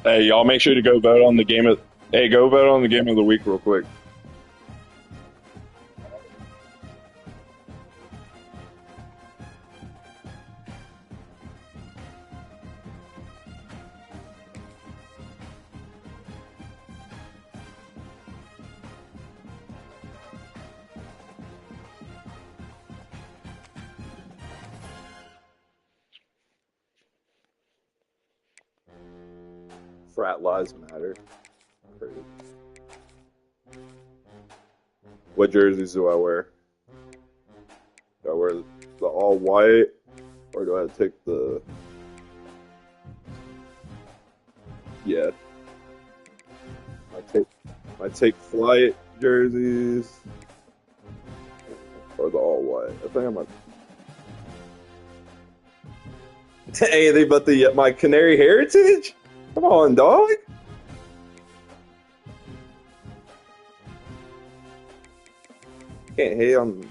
Hey, y'all, make sure to go vote on the game of. Hey, go vote on the game of the week real quick. Frat lives matter. Crazy. What jerseys do I wear? Do I wear the all white, or do I take the? Yeah, I take flight jerseys or the all white. I think I'm a. Anything but the my Canary heritage. Come on, dog. Can't hate on.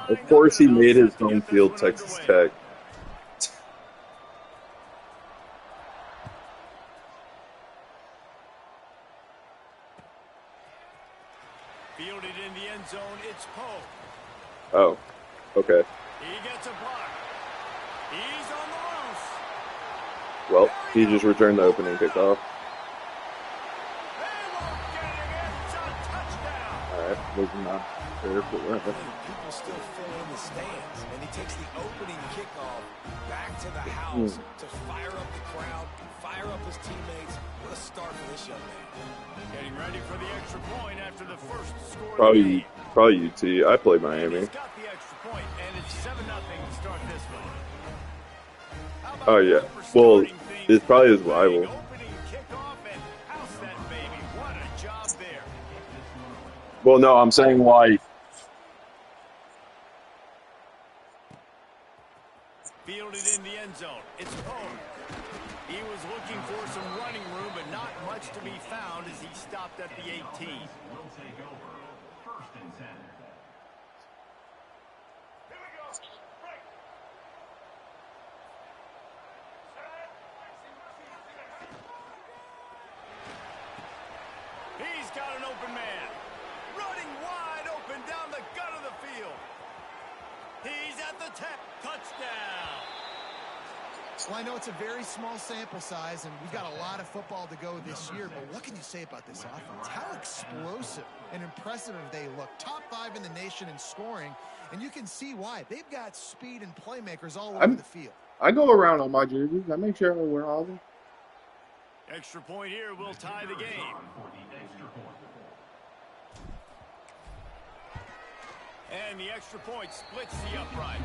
Of course, he made his home field Texas Tech. Fielded in the end zone, it's Poe. Oh, okay. He gets a block. He's on the loose. Well, he just returned the opening kickoff. All right, moving on. People still fill in the stands, and he takes the opening kickoff back to the house to fire up the crowd, fire up his teammates. What a start for this young man. Getting ready for the extra point after the first score. Probably UT. I played Miami. He's got the extra point, and it's 7-0 to start this one. Oh yeah. Well, it's probably his rival. Opening kickoff and house that baby. What a job there. Well, no, I'm saying why. Fielded in the end zone. It's Poe. He was looking for some running room, but not much to be found as he stopped at the 18. Will take over. First and 10. He's got an open man. Running wide open down the gut of the field. He's at the 10. Touchdown. Well, I know it's a very small sample size, and we've got a lot of football to go this year, but what can you say about this offense? How explosive and impressive they look. Top 5 in the nation in scoring, and you can see why. They've got speed and playmakers all over the field. I go around on my jerseys. I make sure I wear all of them. Extra point here will tie the game. And the extra point splits the uprights.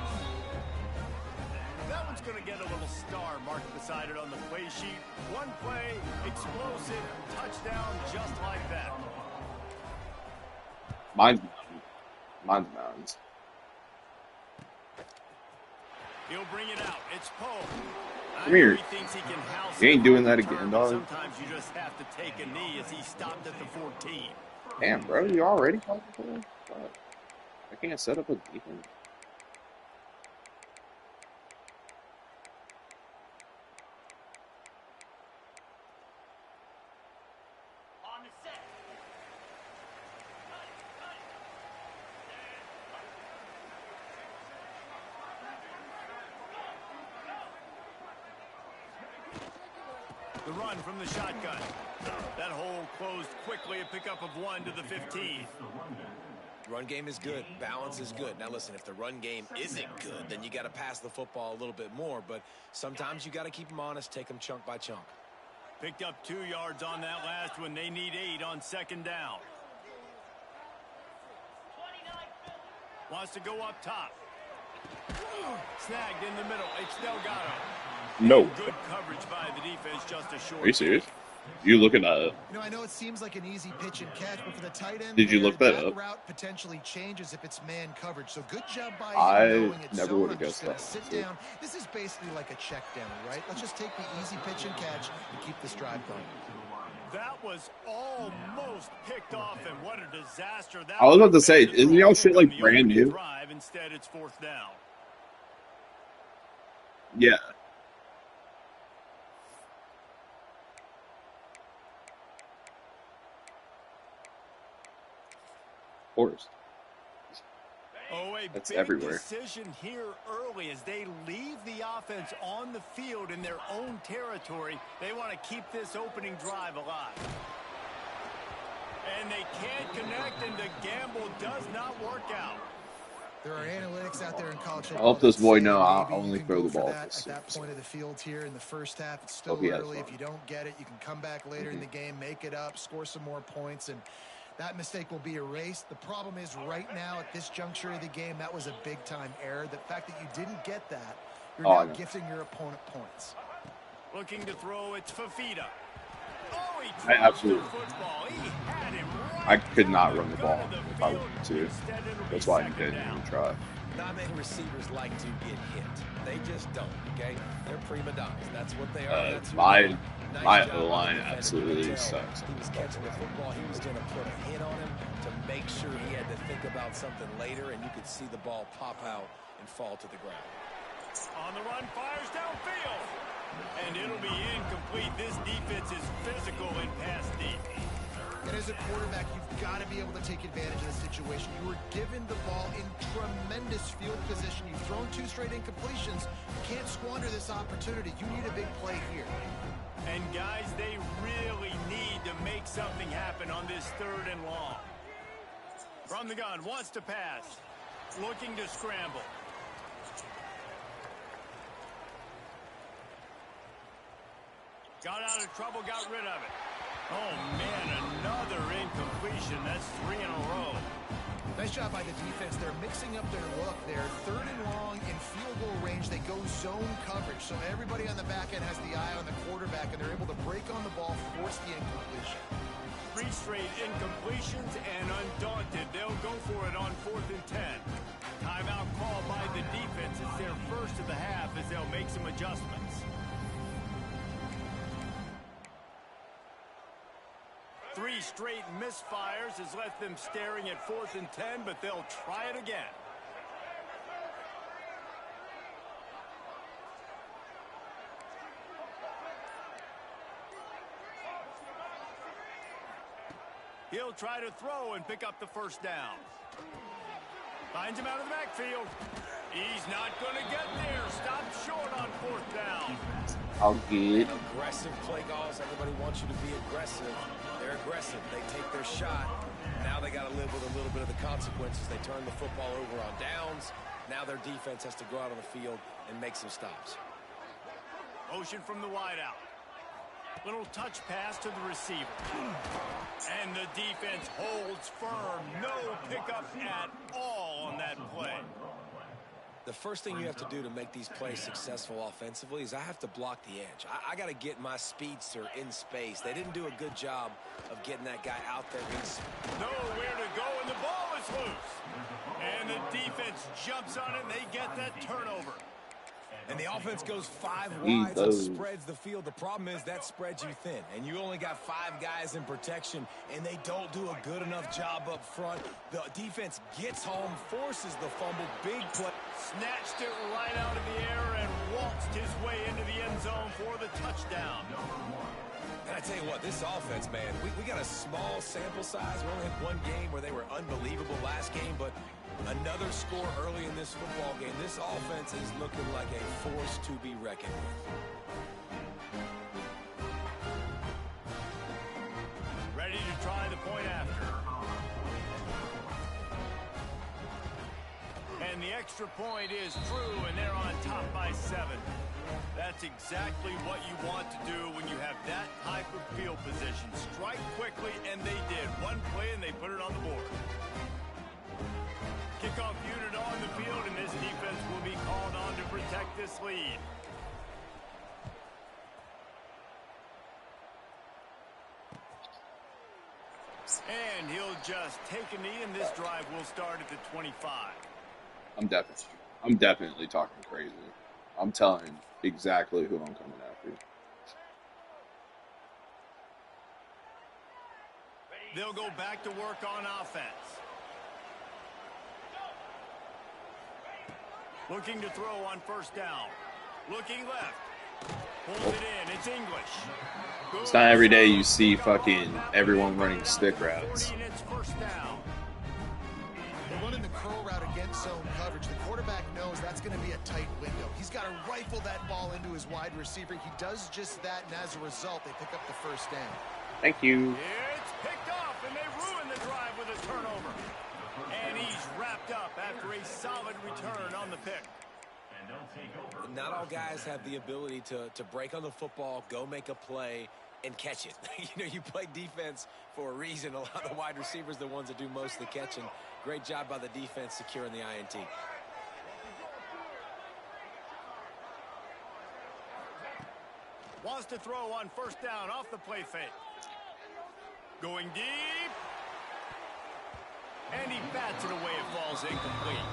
That one's going to get a little star marked beside it on the play sheet. One play, explosive, touchdown, just like that. Mine's mountains. He'll bring it out. It's Poe. Come here. He thinks he can house You ain't doing that return, again, dog. Sometimes you just have to take a knee as he stopped at the 14. Damn, bro, you already talking for that? Fuck. I can't set up a defense. The run from the shotgun. That hole closed quickly, a pickup of 1 to the 15. Run game is good. Balance is good. Now, listen, if the run game isn't good, then you got to pass the football a little bit more. But sometimes you got to keep them honest, take them chunk by chunk. Picked up 2 yards on that last one. They need 8 on second down. Wants to go up top. Snagged in the middle. It's Delgado. No. Good coverage by the defense, just a short. Are you serious? You looking at it? You know, I know it seems like an easy pitch and catch, but for the tight end, Did you look that up? route potentially changes if it's man coverage. So good job by I you knowing it's never zone. would have I'm just guessed gonna that. sit down. This is basically like a check down, right? Let's just take the easy pitch and catch and keep this drive going. That was almost picked off, and what a disaster that I was about to say, was. isn't y'all shit like The brand opening new? drive. Instead, it's 4th down. Yeah. Of course. Oh, a That's big everywhere. decision here early as they leave the offense on the field in their own territory. They want to keep this opening drive alive. And they can't connect, and the gamble does not work out. There are analytics out there in college football. I'll help this that boy say know maybe I'll you only can throw go the for ball that this at that season. point of the field here in the first half. It's still Hope he has early. fun. If you don't get it, you can come back later in the game, make it up, score some more points, and that mistake will be erased. The problem is right now at this juncture of the game, that was a big-time error. The fact that you didn't get that, you're Oh, I now know. gifting your opponent points. Looking to throw, it's Fafita. Oh, he I drops absolutely- the football. He had him right I could not down run the gut ball of the if I field. wanted to. Instead, it'll be That's why I 2nd didn't down. even try. Not many receivers like to get hit. They just don't, okay? They're prima donnas. That's what they are. That's who My they are. Nice my job O-line by the defender. absolutely You could tell sucks. He was catching the football. He was going to put a hit on him to make sure he had to think about something later, and you could see the ball pop out and fall to the ground. On the run, fires downfield. And it'll be incomplete. This defense is physical and pass deep. And as a quarterback, you've got to be able to take advantage of the situation. You were given the ball in tremendous field position. You've thrown 2 straight incompletions. You can't squander this opportunity. You need a big play here. And guys, they really need to make something happen on this 3rd and long. From the gun, wants to pass. Looking to scramble. Got out of trouble, got rid of it. Oh, man, another incompletion. That's 3 in a row. Nice job by the defense. They're mixing up their look there. 3rd and long in field goal range. They go zone coverage. So everybody on the back end has the eye on the quarterback, and they're able to break on the ball, force the incompletion. 3 straight incompletions, and undaunted, they'll go for it on 4th and 10. Timeout call by the defense. It's their first of the half as they'll make some adjustments. 3 straight misfires has left them staring at 4th and 10, but they'll try it again. He'll try to throw and pick up the 1st down. Finds him out of the backfield. He's not going to get there. Stopped short on 4th down. I'll get. Aggressive play calls. Everybody wants you to be aggressive. They're aggressive. They take their shot. Now they got to live with a little bit of the consequences. They turn the football over on downs. Now their defense has to go out on the field and make some stops. Motion from the wideout. Little touch pass to the receiver. And the defense holds firm. No pickup at all on that play. The first thing you have to do to make these plays successful offensively is I have to block the edge. I got to get my speedster in space. They didn't do a good job of getting that guy out there in space. Nowhere to go, and the ball is loose. And the defense jumps on it, and they get that turnover. And the offense goes 5 He wide, so does. spreads the field. The problem is that spreads you thin, and you only got 5 guys in protection, and they don't do a good enough job up front. The defense gets home, forces the fumble, big play. Snatched it right out of the air and waltzed his way into the end zone for the touchdown. And I tell you what, this offense, man, we got a small sample size. We only had 1 game where they were unbelievable last game, but another score early in this football game. This offense is looking like a force to be reckoned with. Ready to try the point after. And the extra point is true, and they're on top by 7. That's exactly what you want to do when you have that type of field position. Strike quickly, and they did. 1 play, and they put it on the board. Kickoff unit protect this lead. And he'll just take a knee, and this drive will start at the 25. I'm definitely talking crazy. I'm telling exactly who I'm coming after. They'll go back to work on offense. Looking to throw on first down. Looking left. Pulls it in. It's English. It's not every day you see fucking everyone running stick routes. It's first down. They're running the curl route against zone coverage. The quarterback knows that's going to be a tight window. He's got to rifle that ball into his wide receiver. He does just that, and as a result, they pick up the first down. Thank you. It's picked off, and they ruin the drive with a turnover. And he's wrapped up after a solid return on the pick. Not all guys have the ability to break on the football, go make a play, and catch it. You play defense for a reason. A lot of the wide receivers are the ones that do most of the catching. Great job by the defense securing the INT. Wants to throw on first down off the play fake. Going deep. And he bats it away. It falls incomplete.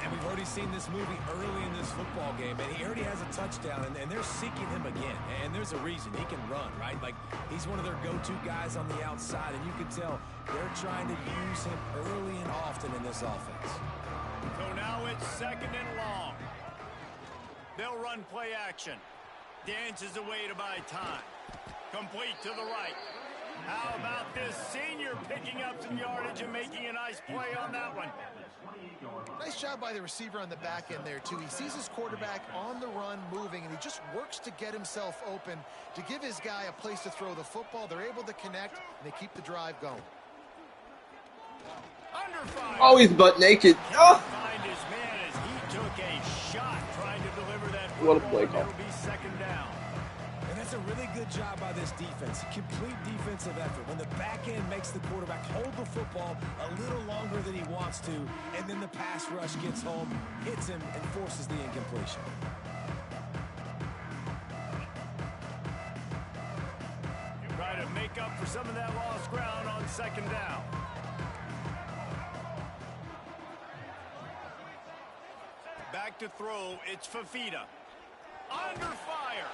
And we've already seen this movie early in this football game, and he already has a touchdown, and they're seeking him again. And there's a reason. He can run, right? Like, he's one of their go-to guys on the outside, and you can tell they're trying to use him early and often in this offense. So now it's second and long. They'll run play action. Dances away to buy time. Complete to the right. How about this senior picking up some yardage and making a nice play on that one? Nice job by the receiver on the back end there, too. He sees his quarterback on the run moving, and he just works to get himself open to give his guy a place to throw the football. They're able to connect, and they keep the drive going. Under fire. Oh, he's butt naked. Oh! Find his man as he took a shot trying to deliver that What a football. play call. It'll be second down. And that's a really good job by this defense. Complete defensive effort. When the back end makes the quarterback hold the football a little longer than he wants to, and then the pass rush gets home, hits him, and forces the incompletion. Try to make up for some of that lost ground on second down. Back to throw, it's Fafita. Under fire.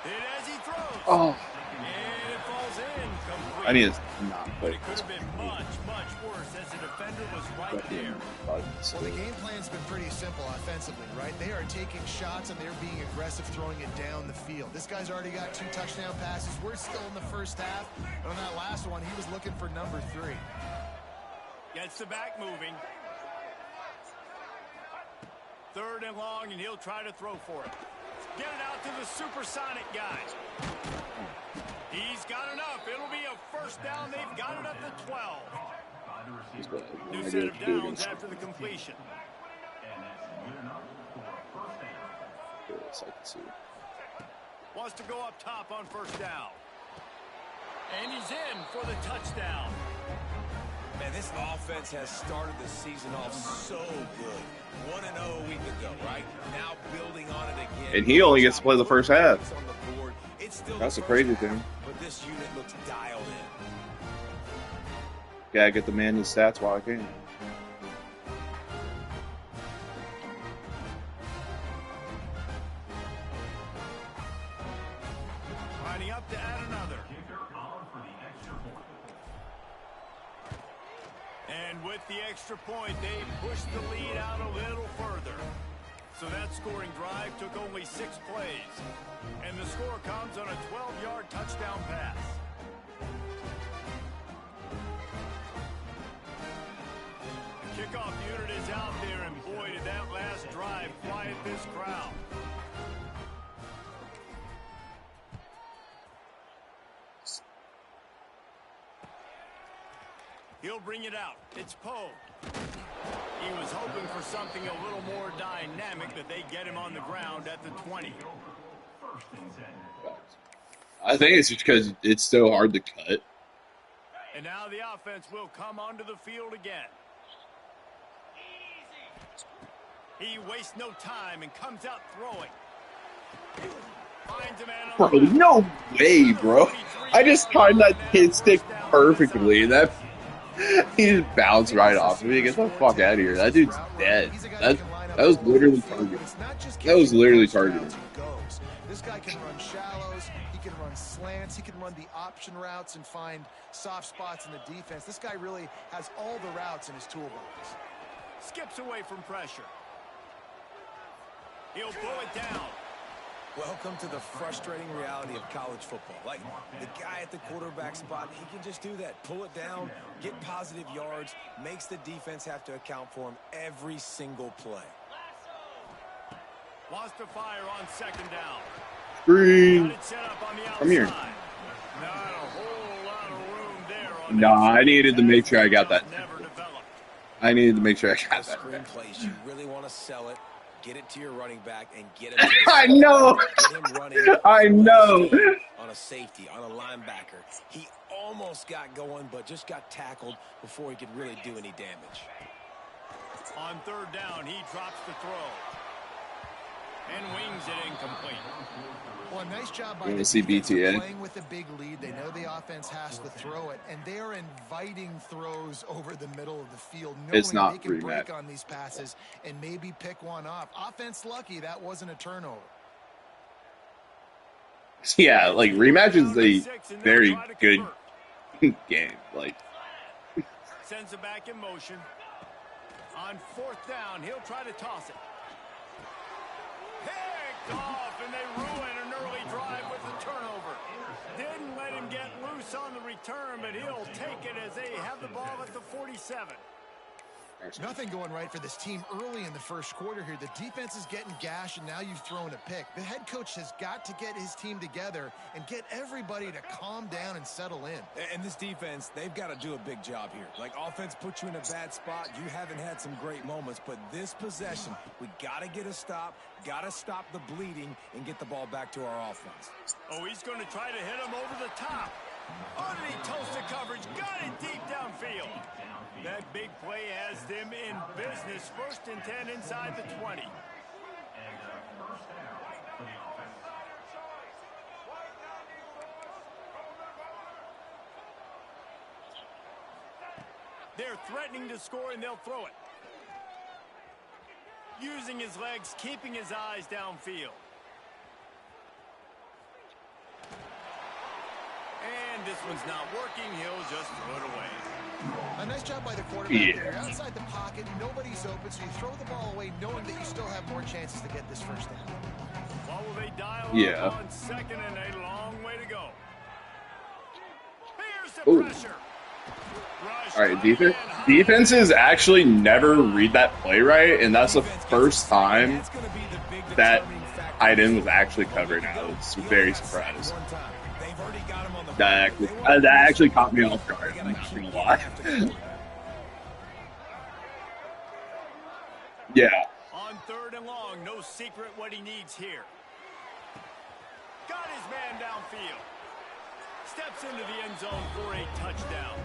Hit as he throws. Oh. And it falls in. Complete. I need to not But put it could have been much, much worse as the defender was right there. Well, the game plan's been pretty simple offensively, right? They are taking shots, and they're being aggressive, throwing it down the field. This guy's already got 2 touchdown passes. We're still in the first half. And on that last one, he was looking for number 3. Gets the back moving. Third and long, and he'll try to throw for it. Get it out to the supersonic guy. He's got enough. It'll be a first down. They've got it up to 12. New set of downs after the completion. Yes, I can see. Wants to go up top on first down. And he's in for the touchdown. Man, this offense has started the season off so good. 1-0 a week ago, right? Now building on it again. And he only gets to play the first half. On the board. It's still That's the the crazy first half, thing. But this unit looks dialed in. Gotta get the man his stats while I can. Lining up to add another. And with the extra point, they pushed the lead out a little further. So that scoring drive took only 6 plays. And the score comes on a 12-yard touchdown pass. The kickoff unit is out there, and boy, did that last drive quiet this crowd. He'll bring it out. It's Poe. He was hoping for something a little more dynamic, but they get him on the ground at the 20. I think it's because it's so hard to cut. And now the offense will come onto the field again. He wastes no time and comes out throwing. Finds a man on Bro, the left. no way, bro. I just timed that hit stick perfectly. That he just bounced right off of me. Get the fuck out of here. That dude's dead. That was literally targeted. That was literally targeted. This guy can run shallows, he can run slants, he can run the option routes and find soft spots in the defense. This guy really has all the routes in his toolbox. Skips away from pressure. He'll pull it down. Welcome to the frustrating reality of college football. Like, the guy at the quarterback spot, he can just do that. Pull it down, get positive yards, makes the defense have to account for him every single play. Wants to fire on second down. Green. Got it set up on the outside. Come here. Not a whole lot of room there on Nah, that I needed to make sure I got that. Never developed. I needed to make sure I got The that. screen plays, you really want to sell it, get it to your running back, and get him to the I know. Get him running I know. on a safety, on a linebacker. He almost got going, but just got tackled before he could really do any damage. On third down, he drops the throw. And wings it incomplete. Well, a nice job by You the wanna see defense. BTA? They're playing with a big lead. They know the offense has to throw it, and they're inviting throws over the middle of the field, knowing It's not they can rematch. break on these passes and maybe pick one off. Offense lucky that wasn't a turnover. Yeah, like rematch is a very good game. Like, Sends it back in motion. On fourth down, he'll try to toss it. Picked off, and they ruin an early drive with the turnover. Didn't let him get loose on the return, but he'll take it as they have the ball at the 47. Nothing going right for this team early in the first quarter here. The defense is getting gashed, and now you've thrown a pick. The head coach has got to get his team together and get everybody to calm down and settle in. And this defense, they've got to do a big job here. Like, offense put you in a bad spot. You haven't had some great moments, but this possession, we got to get a stop, got to stop the bleeding, and get the ball back to our offense. Oh, he's going to try to hit him over the top. Underneath toasted coverage, got it deep downfield. That big play has them in business. 1st and 10 inside the 20. They're threatening to score, and they'll throw it. Using his legs, keeping his eyes downfield. And this one's not working. He'll just throw it away. A nice job by the quarterback. Yeah. You're outside the pocket, nobody's open, so you throw the ball away knowing that you still have more chances to get this first down. What will they dial Yeah. up on second and a long way to go? Here's the Ooh. pressure. Rush all right, right defense. in high. Defenses actually never read that play right, and that's the first time That's gonna be the big that determining factor. tight end was actually covered. I was very surprised. One time. They've already got him on the That actually caught me off guard. I'm not gonna lie. Yeah. On third and long, no secret what he needs here. Got his man downfield. Steps into the end zone for a touchdown.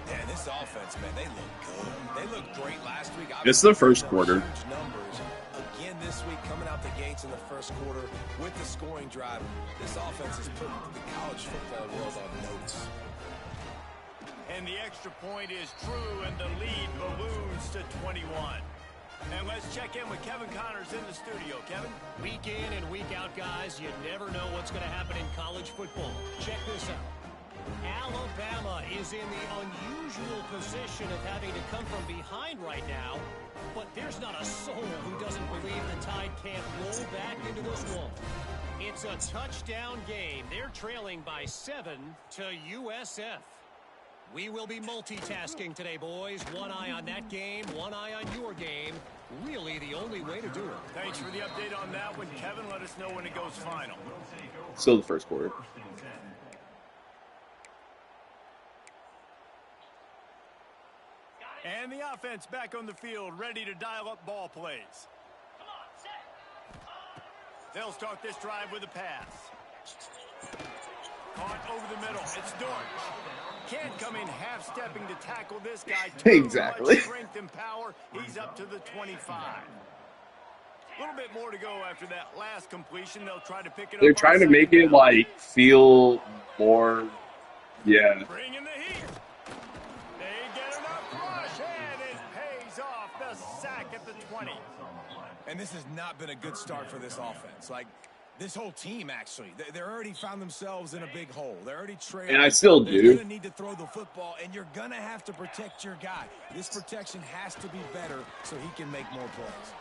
Yeah, this offense, man, they look good. They looked great last week. This is the first quarter. Huge numbers. Again this week, coming out the gates in the first quarter with the scoring drive. This offense is putting the college football world on notice. And the extra point is true, and the lead balloons to 21. And let's check in with Kevin Connors in the studio. Kevin? Week in and week out, guys, you never know what's going to happen in college football. Check this out. Alabama is in the unusual position of having to come from behind right now, but there's not a soul who doesn't believe the Tide can't roll back into this one. It's a touchdown game. They're trailing by 7 to USF. We will be multitasking today, boys. One eye on that game, one eye on your game. Really the only way to do it. Thanks for the update on that one, Kevin. Let us know when it goes final. Still the first quarter. And the offense back on the field, ready to dial up ball plays. They'll start this drive with a pass. Caught over the middle. It's Dortch. can't come in half-stepping to tackle this guy. Exactly. Much strength and power. He's up to the 25. A little bit more to go after that last completion. They'll try to pick it up. They're trying to make it like feel more, yeah. Bring in the heat. They get enough rush, and it pays off. The sack at the 20. And this has not been a good start for this offense. Like, this whole team, actually, they're already found themselves in a big hole. They're already trailing. And I still They're do. going to need to throw the football, and you're going to have to protect your guy. This protection has to be better so he can make more plays.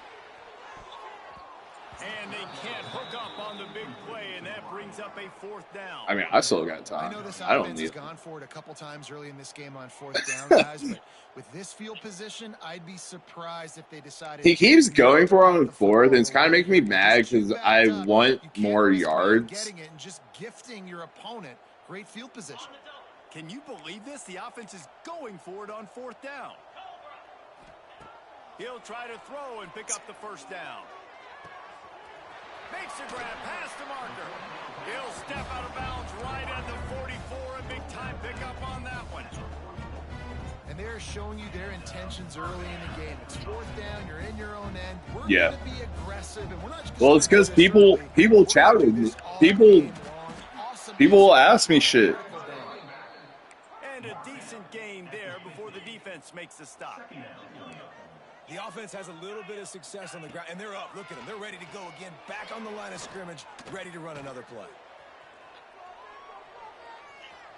And they can't hook up on the big play, and that brings up a 4th down. I mean, I still got I time. know this I don't offense need has it. gone for it a couple times early in this game on 4th down, guys, but with this field position, I'd be surprised if they decided. He keeps going for it on the 4th, and it's kind of making me Just mad because shoot I back up. want You can't more risk not yards. Getting it and just gifting your opponent great field position. Can you believe this? The offense is going for it on 4th down. He'll try to throw and pick up the 1st down. Makes a grab past the marker. He'll step out of bounds right at the 44. A big time pickup on that one. And they're showing you their intentions early in the game. It's 4th down. You're in your own end. We're Yeah. going to be aggressive, and we're not just Well, it's gonna because do this people early. chatted. We're gonna do this all People game long. Awesome will execution. ask me shit. And a decent gain there before the defense makes the stop. The offense has a little bit of success on the ground, and they're up. Look at them. They're ready to go again, back on the line of scrimmage, ready to run another play.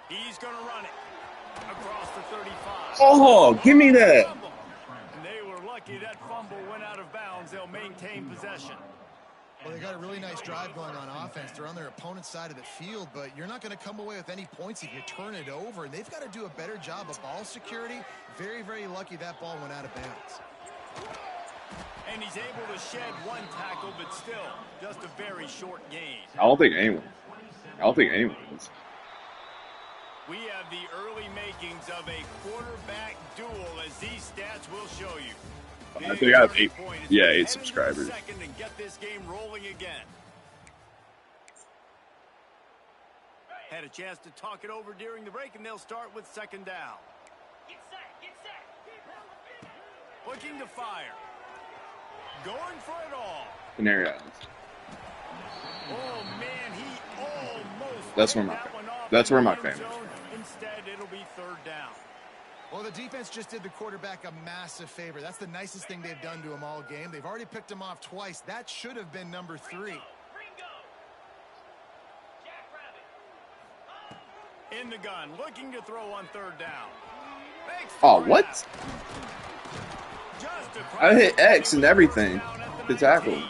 He's going to run it across the 35. Oh, give me that. Fumble. And they were lucky that fumble went out of bounds. They'll maintain possession. Well, they got a really nice drive going on offense. They're on their opponent's side of the field, but you're not going to come away with any points if you turn it over. And they've got to do a better job of ball security. Very, very lucky that ball went out of bounds. And he's able to shed one tackle, but still just a very short gain. I don't think anyone is. We have the early makings of a quarterback duel, as these stats will show you. I think I have Big 8 point as yeah, we 8 head into the subscribers. second and get this game rolling again. Had a chance to talk it over during the break, and they'll start with 2nd down. Looking to fire. Going for it all. Canary Islands. Oh, man, he almost That's where picked my that one off that's in where the my end family zone. Instead, it'll be 3rd down. Well, the defense just did the quarterback a massive favor. That's the nicest thing they've done to him all game. They've already picked him off twice. That should have been number 3. In the gun, looking to throw on 3rd down. Makes the Oh, grab. what? Just across I hit the X 30 and everything down at to the tackle. 19.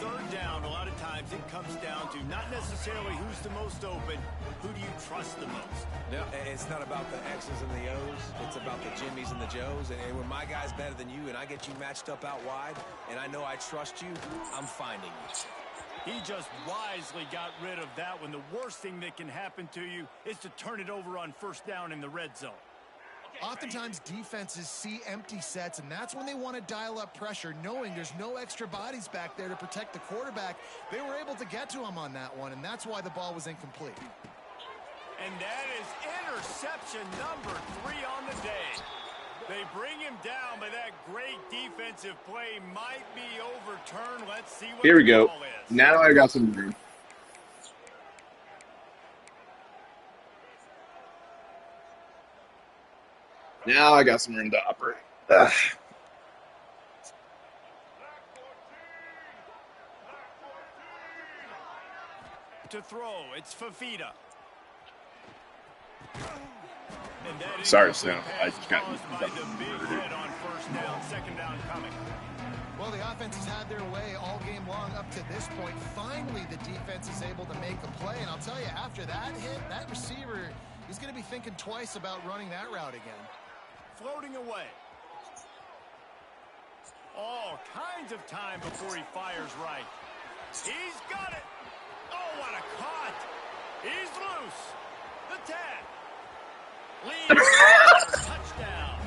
3rd down, a lot of times it comes down to not necessarily who's the most open, who do you trust the most? No, it's not about the X's and the O's. It's about the Jimmys and the Joes. And when my guy's better than you and I get you matched up out wide and I know I trust you, I'm finding you. He just wisely got rid of that one. The worst thing that can happen to you is to turn it over on 1st down in the red zone. Oftentimes, defenses see empty sets, and that's when they want to dial up pressure, knowing there's no extra bodies back there to protect the quarterback. They were able to get to him on that one, and that's why the ball was incomplete. And that is interception number 3 on the day. They bring him down, but that great defensive play might be overturned. Let's see what Here we the go. call is. Now I got some room. Now I got some room to operate. Ugh. To throw, it's Fafita. And that is Sorry, a Snow. I just got caused by the big hit on 1st down, 2nd down coming. Well, the offense has had their way all game long up to this point. Finally, the defense is able to make a play. And I'll tell you, after that hit, that receiver, he's going to be thinking twice about running that route again. Floating away. All kinds of time before he fires right. He's got it. Oh, what a cut. He's loose. The tag. Lead touchdown.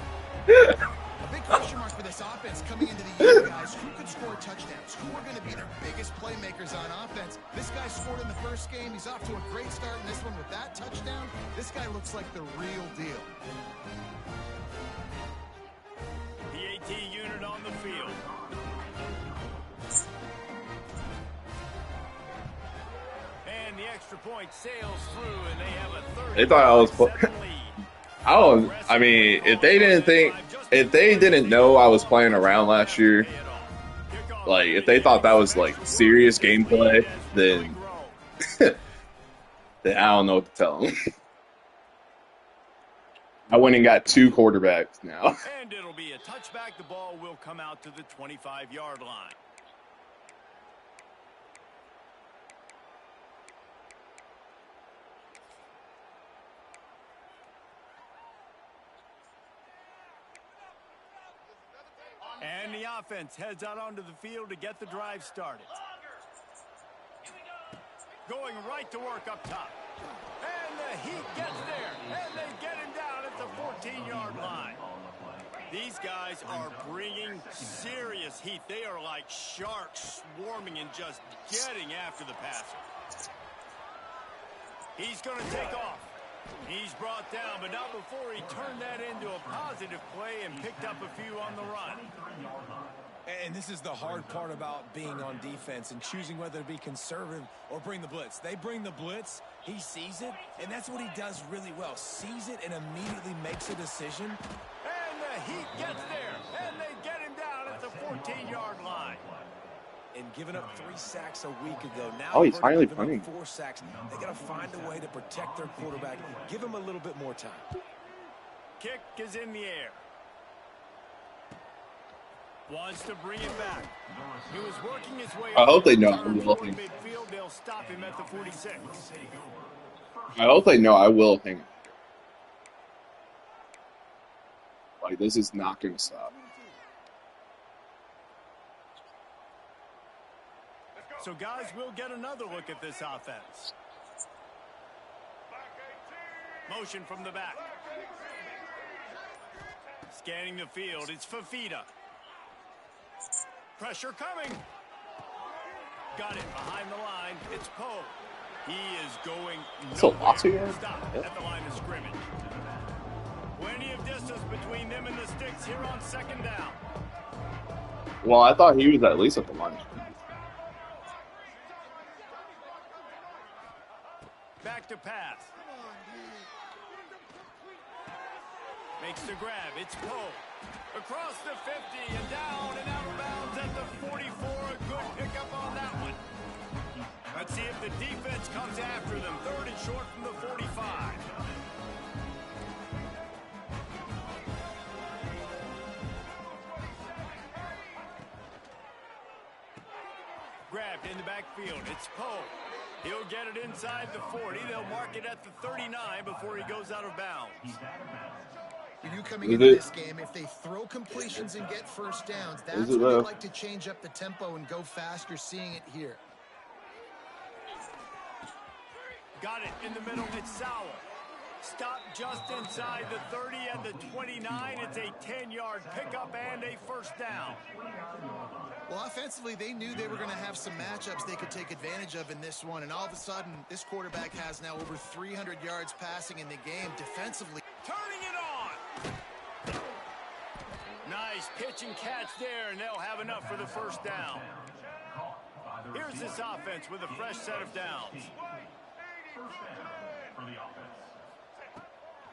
A big question mark for this offense coming into the year, guys. is who could score touchdowns, who are going to be their biggest playmakers on offense. This guy scored in the first game. He's off to a great start in this one with that touchdown. This guy looks like the real deal. The AT unit on the field. And the extra point sails through, and they have a 30. They thought I was. I mean, if they didn't know I was playing around last year, like if they thought that was like serious gameplay, then then I don't know what to tell them. I went and got 2 quarterbacks now. And it'll be a touchback. The ball will come out to the 25-yard line. And the offense heads out onto the field to get the drive started. Going right to work up top. And the Heat gets there. And they get him down at the 14-yard line. These guys are bringing serious heat. They are like sharks swarming and just getting after the passer. He's going to take off. He's brought down, but not before he turned that into a positive play and picked up a few on the run. And this is the hard part about being on defense and choosing whether to be conservative or bring the blitz. They bring the blitz, he sees it, and that's what he does really well. Sees it and immediately makes a decision. And the Heat gets there, and they get him down at the 14-yard line. And giving up 3 sacks a week ago. Now Oh, he's finally punting. 4 sacks. They got to find a way to protect their quarterback. Give him a little bit more time. Kick is in the air. Wants to bring it back. He was working his way. I hope they know I will. Midfield, they'll stop him at the 46. I hope they know I will hang it. Like, this is not going to stop. So guys, we'll get another look at this offense. Motion from the back. Scanning the field, it's Fafita. Pressure coming. Got it behind the line. It's Poe. He is going So lots of yards. Stop at the line of scrimmage. Plenty of distance between them and the sticks here on 2nd down. Well, I thought he was at least at the line. Back to pass. Makes the grab. It's Poe. Across the 50 and down and out of bounds at the 44. A good pickup on that one. Let's see if the defense comes after them. 3rd and short from the 45. Grabbed in the backfield. It's Poe. He'll get it inside the 40. They'll mark it at the 39 before he goes out of bounds. You knew coming into this game, if they throw completions and get first downs, that's when they like to change up the tempo and go fast. You're seeing it here. Got it in the middle. It's Sowell. Stop just inside the 30 and the 29. It's a 10-yard pickup and a first down. Well, offensively, they knew they were going to have some matchups they could take advantage of in this one. And all of a sudden, this quarterback has now over 300 yards passing in the game. Defensively, Turning it on. Nice pitch and catch there, and they'll have enough for the first down. Here's this offense with a fresh set of downs.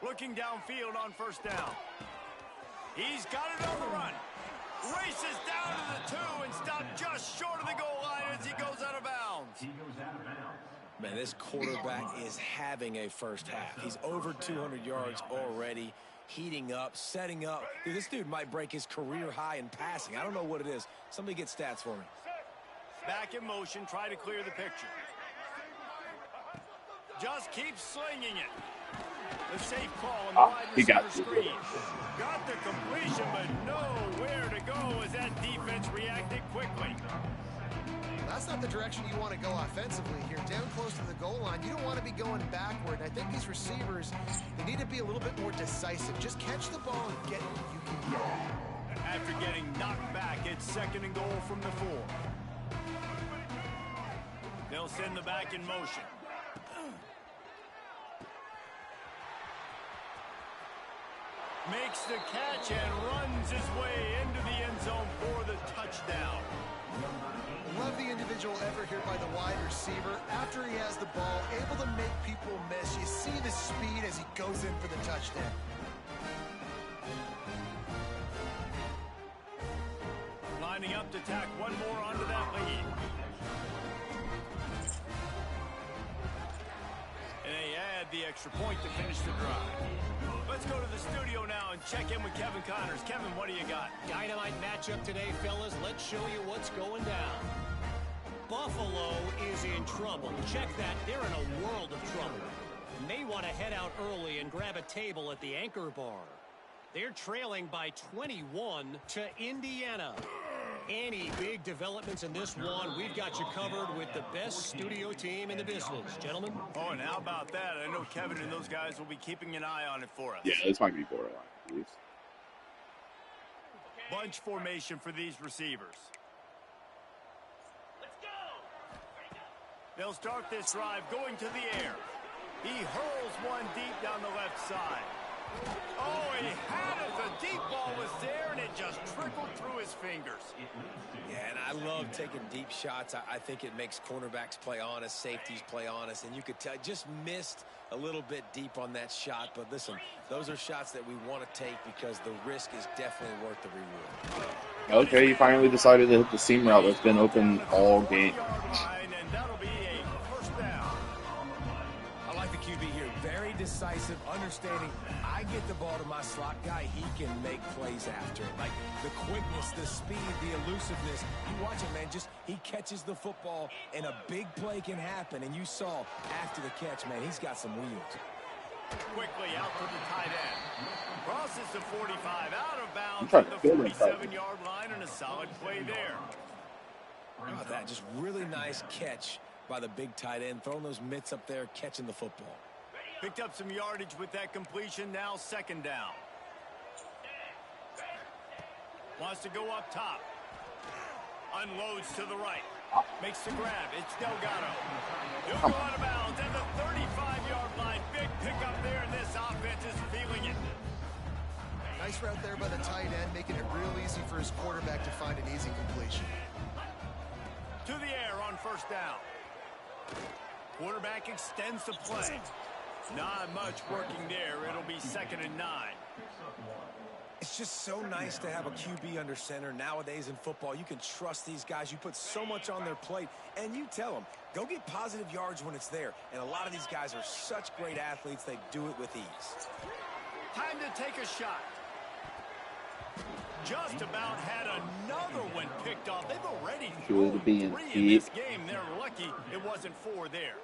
Looking downfield on first down. He's got it on the run. Races down to the 2 and stopped just short of the goal line as he goes out of bounds. Man, this quarterback is having a first half. He's over 200 yards already, heating up, setting up. Dude, this dude might break his career high in passing. I don't know what it is. Somebody get stats for me. Back in motion, try to clear the picture. Just keep slinging it. The safe call on the wide receiver screen. Got the completion, but nowhere to go as that defense reacted quickly. that's not the direction you want to go offensively here. Down close to the goal line, you don't want to be going backward. And I think these receivers, they need to be a little bit more decisive. Just catch the ball and get what you can get. After after getting knocked back. It's 2nd and goal from the 4. They'll send the back in motion. Makes the catch and runs his way into the end zone for the touchdown. Love the individual effort here by the wide receiver. After he has the ball, able to make people miss. You see the speed as he goes in for the touchdown. Lining up to tack one more onto that lead. And they add the extra point to finish the drive. Let's go to the studio now and check in with Kevin Connors. Kevin, what do you got? Dynamite matchup today, fellas. Let's show you what's going down. Buffalo is in trouble. Check that. They're in a world of trouble. May want to head out early and grab a table at the Anchor Bar. They're trailing by 21 to Indiana. Any big developments in this one, we've got you covered with the best studio team in the business. Gentlemen? Oh, and how about that? I know Kevin and those guys will be keeping an eye on it for us. Yeah, this might be borderline, please. Bunch formation for these receivers. They'll start this drive going to the air. He hurls one deep down the left side. Oh, he had it. The deep ball was there, and it just trickled through his fingers. Yeah, and I love taking deep shots. I think it makes cornerbacks play honest, safeties play honest, and you could tell just missed a little bit deep on that shot. But listen, those are shots that we want to take because the risk is definitely worth the reward. Okay, he finally decided to hit the seam route that's been open all game. And that'll be a first down. I like the QB here. Very decisive, understanding I get the ball to my slot guy, he can make plays after it. Like the quickness, the speed, the elusiveness. You watch it, man, just he catches the football and a big play can happen. And you saw after the catch, man, he's got some wheels. Quickly out to the tight end. Crosses the 45, out of bounds trying at to the fill that tight 47-yard line, and a solid play there. How about that? Just really nice catch by the big tight end, throwing those mitts up there, catching the football. Picked up some yardage with that completion, now 2nd down. Wants to go up top. Unloads to the right. Makes the grab. It's Delgado. He'll go out of bounds at the 35-yard line. Big pickup there, and this offense is feeling it. Nice route there by the tight end, making it real easy for his quarterback to find an easy completion. To the air on 1st down. Quarterback extends the play. Not much working there. It'll be 2nd and 9. It's just so nice to have a QB under center. Nowadays in football, you can trust these guys. You put so much on their plate, and you tell them, go get positive yards when it's there. And a lot of these guys are such great athletes, they do it with ease. Time to take a shot. Just about had another one picked off. They've already thrown 3 in this game. They're lucky it wasn't 4 there.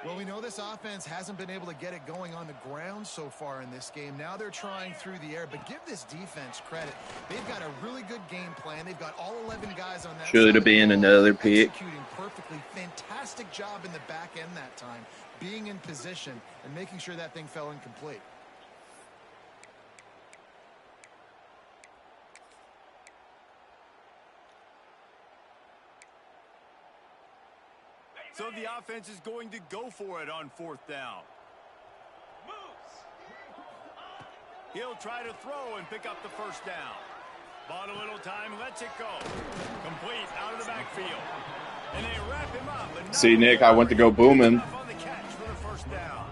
Well, we know this offense hasn't been able to get it going on the ground so far in this game. Now they're trying through the air, but give this defense credit. They've got a really good game plan. They've got all 11 guys on that side. Should have been another pick. Executing perfectly. Fantastic job in the back end that time, being in position and making sure that thing fell incomplete. So the offense is going to go for it on 4th down. He'll try to throw and pick up the 1st down. Bought a little time, lets it go. Complete out of the backfield. And they wrap him up. See, Nick, I went to go booming. On the catch for the 1st down.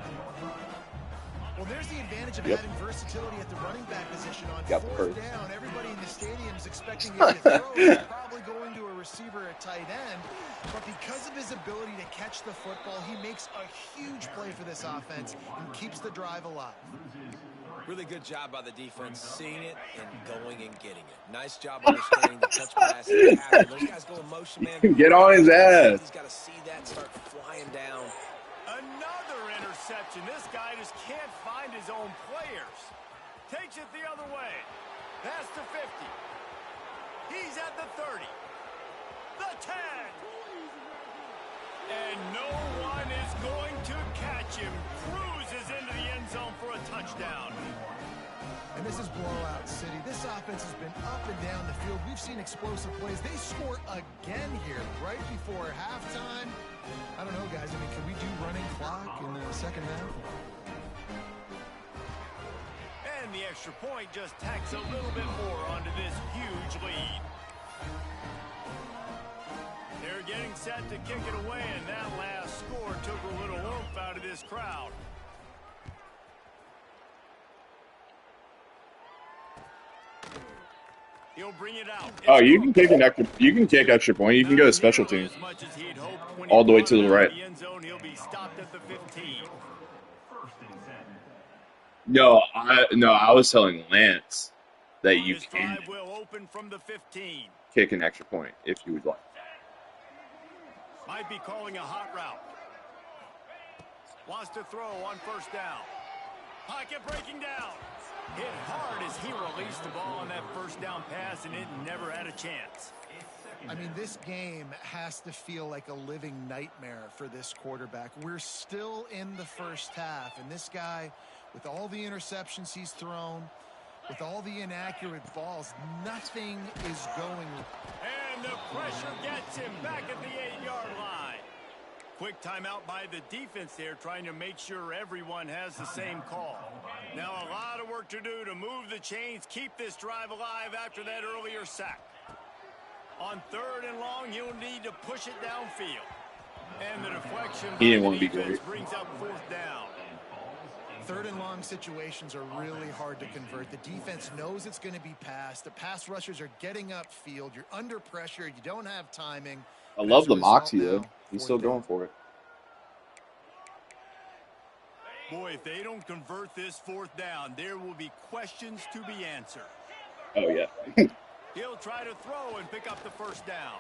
Well, there's the advantage of having versatility at the running back position on 4th down. Everybody in the stadium is expecting him to throw. He's probably going to a receiver at tight end. But because of his ability to catch the football, he makes a huge play for this offense and keeps the drive alive. Really good job by the defense, seeing it and going and getting it. Nice job understanding the touch pass. Those guys go in motion, man. Get on his ass. He's got to see that start flying down. Another interception. This guy just can't find his own players. Takes it the other way. Past the 50. He's at the 30. The 10. And no one is going to catch him. Cruises into the end zone for a touchdown. And this is blowout city. This offense has been up and down the field. We've seen explosive plays. They score again here right before halftime. I don't know, guys. I mean, can we do running clock in the second half? And the extra point just tacks a little bit more onto this huge lead. They're getting set to kick it away, and that last score took a little oomph out of this crowd. He'll bring it out. Oh, you can kick extra point. You can go to special team. All the way to the right. He'll be stopped at the 15. No, I was telling Lance that you can will open from the 15. Kick an extra point if you would like. Might be calling a hot route. Wants to throw on first down. Pocket breaking down. Hit hard as he released the ball on that first down pass, and it never had a chance. I mean, this game has to feel like a living nightmare for this quarterback. We're still in the first half, and this guy, with all the interceptions he's thrown, with all the inaccurate balls, nothing is going. And the pressure gets him back at the 8-yard line. Quick timeout by the defense there, trying to make sure everyone has the same call. Now a lot of work to do to move the chains, keep this drive alive after that earlier sack. On 3rd and long, he'll need to push it downfield. And the deflection He didn't want to be great. Brings up 4th down. 3rd and long situations are really hard to convert. The defense knows it's going to be passed. The pass rushers are getting upfield. You're under pressure. You don't have timing. I love the moxie, though. He's still going for it. Boy, if they don't convert this 4th down, there will be questions to be answered. Oh, yeah. He'll try to throw and pick up the first down.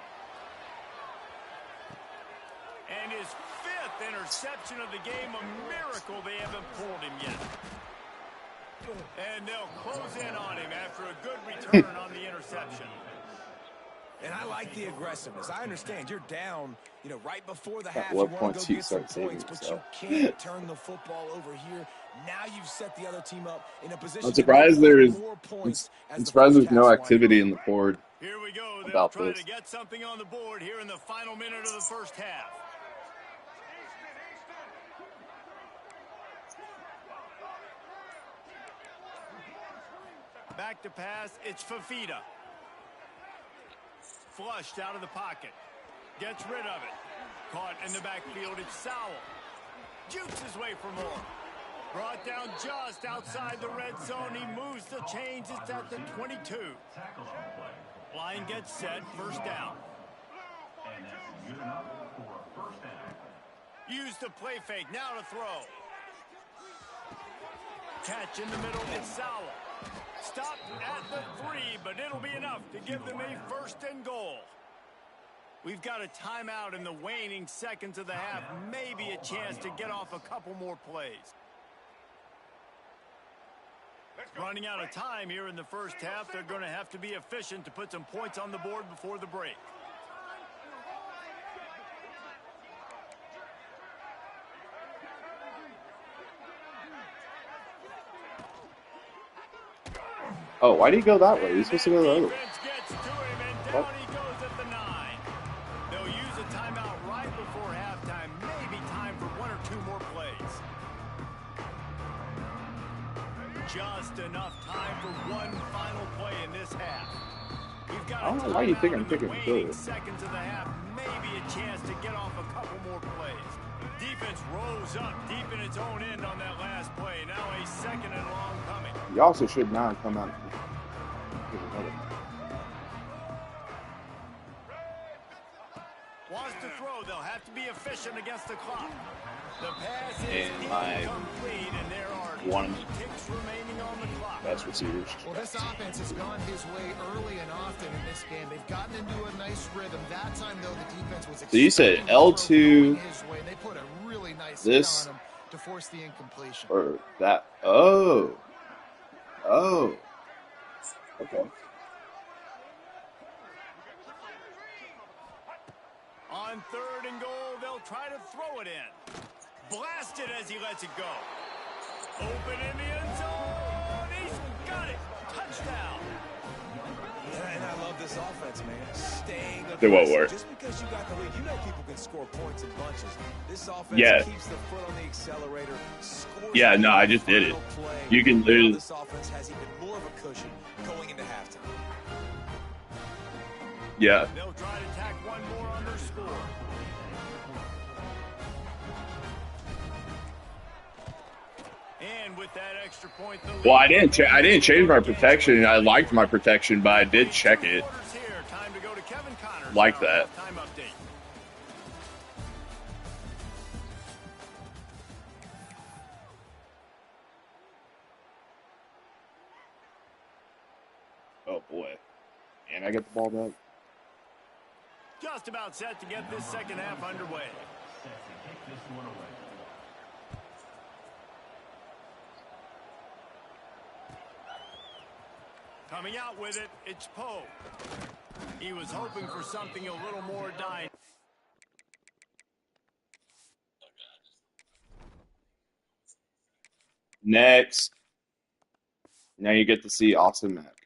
And his 5th interception of the game, a miracle they haven't pulled him yet. And they'll close in on him after a good return on the interception. And I like the aggressiveness. I understand you're down, right before the At half. what You want point to do go you get some start saving points, but yourself? you can't turn the football over here. Now you've set the other team up in a position. I'm surprised there's no the activity in the board. Here we go. They'll About try this. to get something on the board here in the final minute of the first half. Back to pass. It's Fafita. Flushed out of the pocket. Gets rid of it. Caught in the backfield. It's Sowell. Jukes his way for more. Brought down just outside the red zone. He moves the chains. It's at the 22. Line gets set. First down. And that's good enough for a first down. Use the play fake. Now to throw. Catch in the middle. It's Sowell. Stopped at the 3, but it'll be enough to give them a 1st and goal. We've got a timeout in the waning seconds of the half. Maybe a chance to get off a couple more plays. Running out of time here in the first half. They're going to have to be efficient to put some points on the board before the break. Oh, why did he go that way? He's supposed to go the other way. Defense gets to him, and down he goes at the 9. They'll use a timeout right before halftime. Maybe time for 1 or 2 more plays. Just enough time for one final play in this half. We've got I don't know why you think I'm picking picking Philly. seconds of the half. Maybe a chance to get off a couple more plays. Defense rose up deep in its own end on that last play. Now a 2nd and long coming. You also should not come out. Wants to throw. They'll have to be efficient against the clock. The pass is And my incomplete, and there are one 20 ticks remaining on the clock. best receivers. Well, this offense has gone his way early and often in this game. They've gotten into a nice rhythm. That time, though, the defense was So you said extremely L2, going his way. They put a really nice this, hit on him to force the incompletion. or that. Oh. Okay. On 3rd and goal, they'll try to throw it in. Blasted as he lets it go. Open in the end zone. He's got it. They won't work. Just because you got the lead, you know people can score points in bunches. This offense keeps the foot on the accelerator. Yeah, no, I just did it. You can lose. This offense has even more of a cushion going into halftime. Yeah. They'll try to tack one more on their score. And with that extra point, well, I didn't change my protection. I liked my protection, but I did check it. Like that. Oh boy. And I get the ball back. Just about set to get this second half underway. Coming out with it, it's Poe. He was hoping for something a little more dynamic. Next. Now you get to see Austin Mack.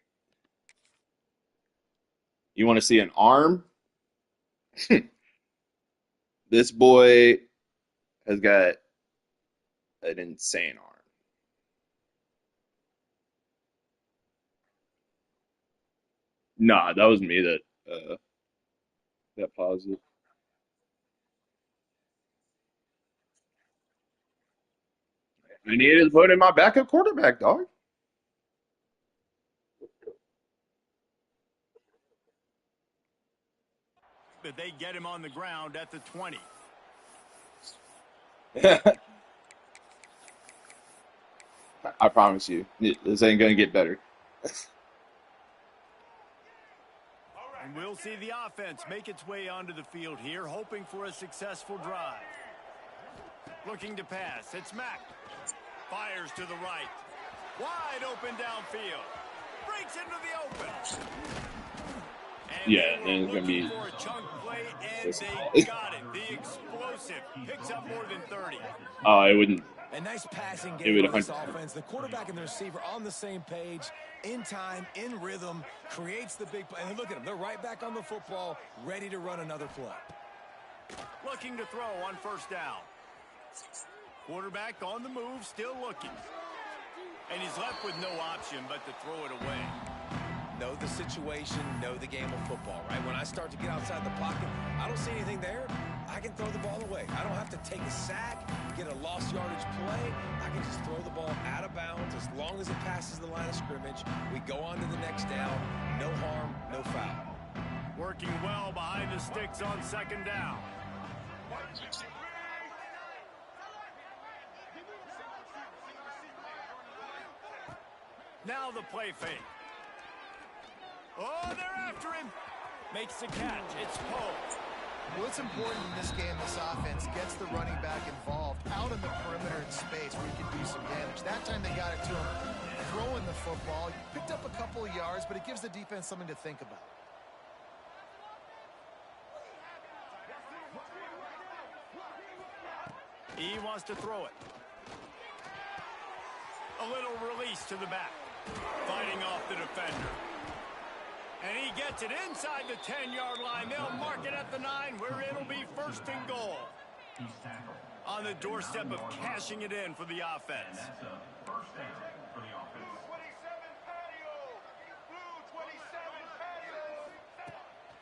You want to see an arm? This boy has got an insane arm. Nah, that was me that paused it. I needed to put in my backup quarterback, dog. But they get him on the ground at the 20. I promise you, this ain't gonna get better. And we'll see the offense make its way onto the field here, hoping for a successful drive. Looking to pass, it's Mack. Fires to the right. Wide open downfield. Breaks into the open. And yeah, then it's gonna be. For a chunk play, and they got it. The explosive picks up more than 30. Oh, it wouldn't. A nice passing game for this offense. The quarterback and the receiver on the same page, in time, in rhythm, creates the big play. And look at them. They're right back on the football, ready to run another play. Looking to throw on first down. Quarterback on the move, still looking. And he's left with no option but to throw it away. Know the situation, know the game of football, right? When I start to get outside the pocket, I don't see anything there. I can throw the ball away. I don't have to take a sack, get a lost yardage play. I can just throw the ball out of bounds as long as it passes the line of scrimmage. We go on to the next down. No harm, no foul. Working well behind the sticks on second down. Now the play fake. Oh, they're after him. Makes the catch. It's Poe. What's important in this game, this offense gets the running back involved out in the perimeter in space where he can do some damage. That time they got it to him throwing the football. Picked up a couple of yards, but it gives the defense something to think about. He wants to throw it. A little release to the back. Fighting off the defender. And he gets it inside the 10-yard line. They'll mark it at the 9, where it'll be first and goal. On the doorstep of cashing it in for the offense.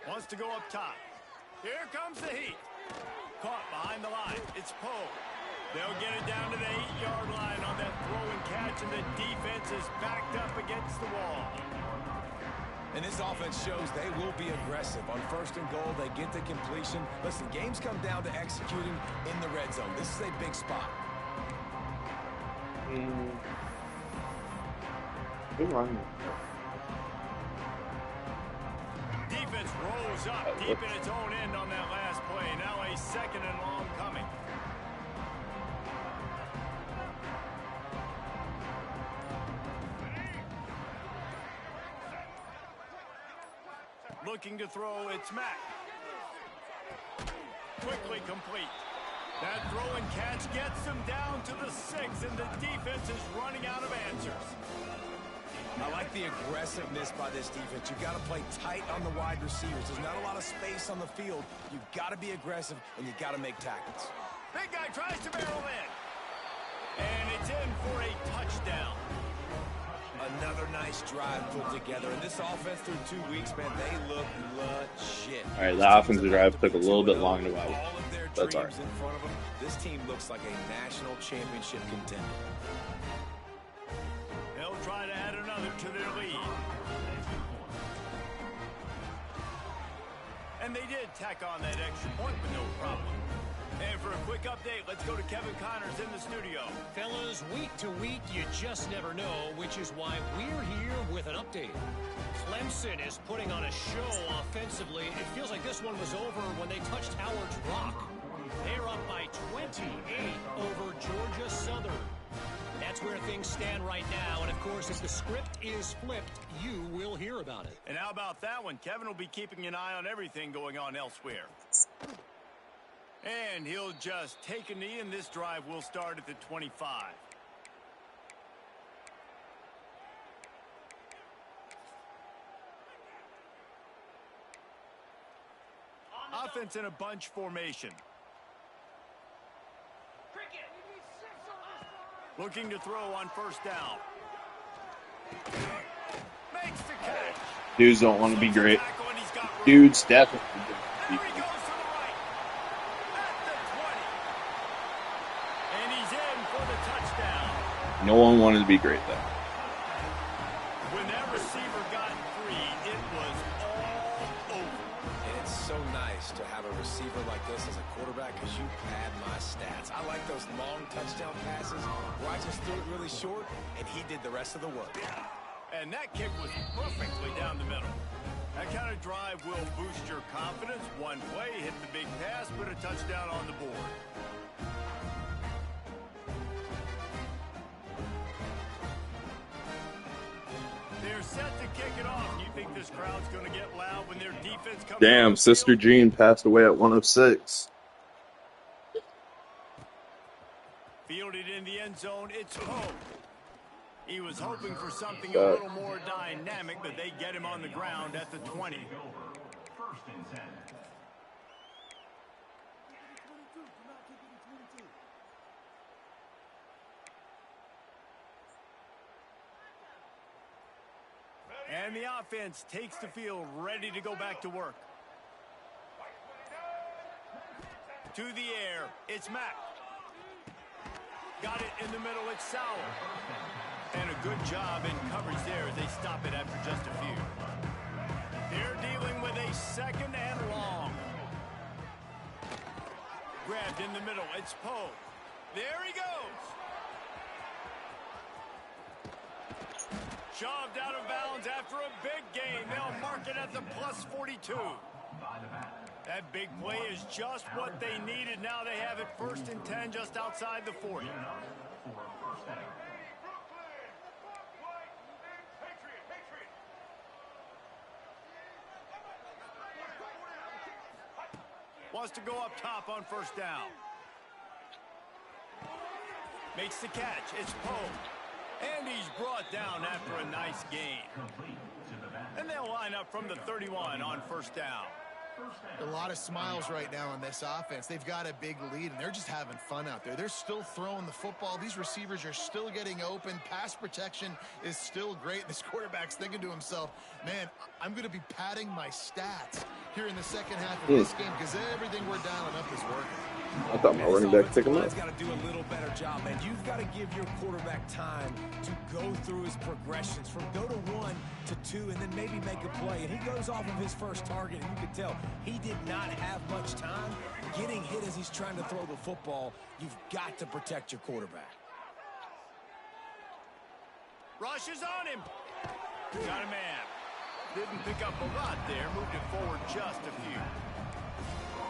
Wants to go up top. Here comes the heat. Caught behind the line. It's Poe. They'll get it down to the 8-yard line on that throw and catch, and the defense is backed up against the wall. And this offense shows they will be aggressive. On first and goal, they get the completion. Listen, games come down to executing in the red zone. This is a big spot. Defense rolls up deep in its own end on that last play. Now a second and long coming. Looking to throw, it's Mack. Quickly complete. That throw and catch gets them down to the 6, and the defense is running out of answers. I like the aggressiveness by this defense. You've got to play tight on the wide receivers. There's not a lot of space on the field. You've got to be aggressive, and you've got to make tackles. Big guy tries to barrel in. And it's in for a touchdown. Another nice drive put together. And this offense through 2 weeks, man, they look legit. All right, the offensive drive took a little bit long to out. All of their That's dreams all right. in front of them. This team looks like a national championship contender. They'll try to add another to their lead. And they did tack on that extra point with no problem. And for a quick update, let's go to Kevin Connors in the studio. Fellas, week to week, you just never know, which is why we're here with an update. Clemson is putting on a show offensively. It feels like this one was over when they touched Howard's Rock. They're up by 28 over Georgia Southern. That's where things stand right now. And, of course, if the script is flipped, you will hear about it. And how about that one? Kevin will be keeping an eye on everything going on elsewhere. And he'll just take a knee, and this drive will start at the 25. Offense in a bunch formation. Looking to throw on first down. Makes the catch. Dudes don't want to be great. Tackle, and he's got room. Dudes definitely. There he goes to the right. At the 20. And he's in for the touchdown. No one wanted to be great though. When that receiver got free, it was all over. And it's so nice to have a receiver like this as a quarterback because you pad my stats. I like those long touchdown passes where I just threw it really short, and he did the rest of the work. And that kick was perfectly down the middle. That kind of drive will boost your confidence. One play, hit the big pass, put a touchdown on the board. They're set to kick it off. You think this crowd's going to get loud when their defense comes Damn, out? Sister Jean passed away at 106. Fielded in the end zone, it's Pope. He was hoping for something a little more dynamic, but they get him on the ground at the 20. First and 10. And the offense takes the field, ready to go back to work. To the air, it's Mack. Got it in the middle, it's Sauer. And a good job in coverage there as they stop it after just a few. They're dealing with a second and long. Grabbed in the middle, it's Poe. There he goes. Shoved out of bounds after a big gain. They'll mark it at the plus 42. That big play is just what they needed. Now they have it 1st and 10 just outside the 40. Wants to go up top on first down. Makes the catch. It's Poe. And he's brought down after a nice gain. And they'll line up from the 31 on first down. A lot of smiles right now on this offense. They've got a big lead, and they're just having fun out there. They're still throwing the football. These receivers are still getting open. Pass protection is still great. This quarterback's thinking to himself, man, I'm going to be padding my stats here in the second half of this game because everything we're dialing up is working. I thought my running back took him out. He's got to do a little better job, man. You've got to give your quarterback time to go through his progressions from go to 1 to 2 and then maybe make a play. And he goes off of his first target, and you can tell he did not have much time getting hit as he's trying to throw the football. You've got to protect your quarterback. Rush is on him. Got a man. Didn't pick up a lot there. Moved it forward just a few.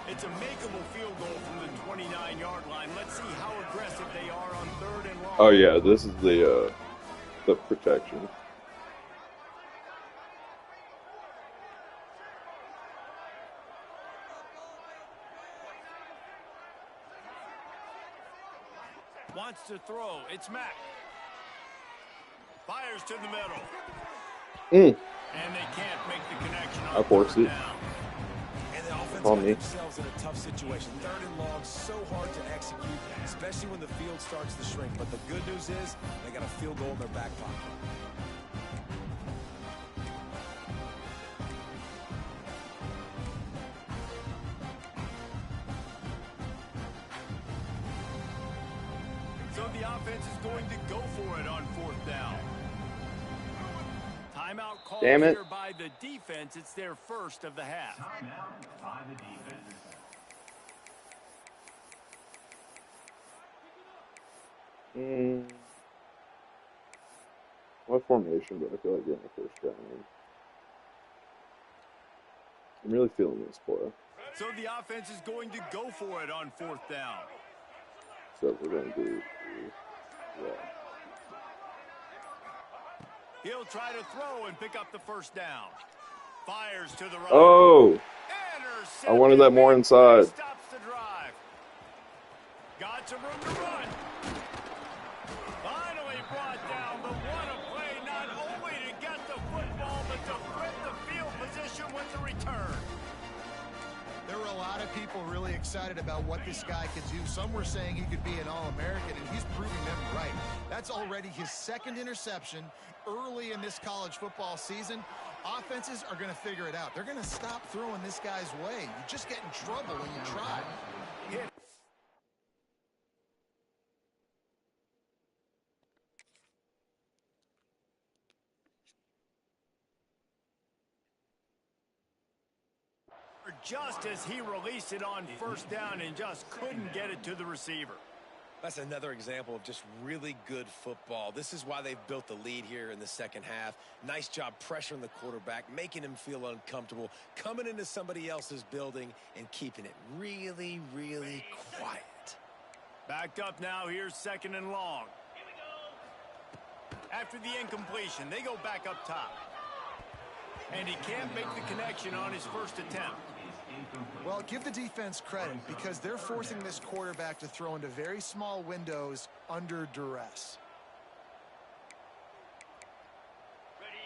It's a makeable field goal from the 29-yard line. Let's see how aggressive they are on 3rd and long. Oh yeah, this is the protection. Wants to throw. It's Mack. Fires to the middle. Mm. And they can't make the connection I on forced third it. down. And the offense On got me. themselves in a tough situation. Third and long, so hard to execute, especially when the field starts to shrink. But the good news is they got a field goal in their back pocket. So the offense is going to go for it on fourth down. Timeout called Damn it. here by the defense. It's their first of the half. Timeout by the defense. What formation do I feel like getting the first down in? I'm really feeling this play. So the offense is going to go for it on fourth down. So we're going to do, yeah. He'll try to throw and pick up the first down. Fires to the right. Oh! I wanted that more inside. Stops the drive. Got some room to run. Finally brought down, but what a play, not only to get the football, but to flip the field position with the return. There were a lot of people really excited about what this guy could do. Some were saying he could be an All-American, and he's proving them right. That's already his second interception early in this college football season. Offenses are going to figure it out. They're going to stop throwing this guy's way. You just get in trouble when you try. Just as he released it on first down and just couldn't get it to the receiver. That's another example of just really good football. This is why they've built the lead here in the second half. Nice job pressuring the quarterback, making him feel uncomfortable, coming into somebody else's building and keeping it really, really quiet. Backed up now, here's second and long. After the incompletion, they go back up top. And he can't make the connection on his first attempt. Well, give the defense credit because they're forcing this quarterback to throw into very small windows under duress.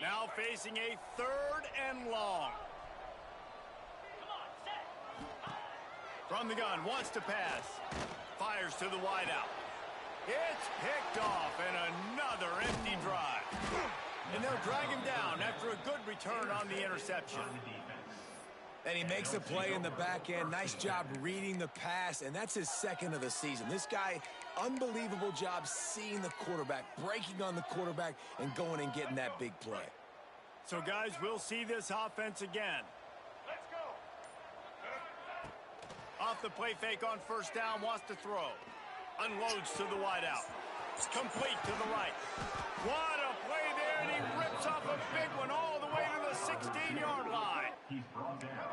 Now facing a third and long. From the gun, wants to pass. Fires to the wideout. It's picked off and another empty drive. And they'll drag him down after a good return on the interception. And he makes a play in the back end. Nice job reading the pass, and that's his second of the season. This guy, unbelievable job seeing the quarterback, breaking on the quarterback, and going and getting that big play. So, guys, we'll see this offense again. Off the play fake on first down, wants to throw. Unloads to the wideout. Complete to the right. What a play there, and he rips off a big one all the way to the 16-yard line.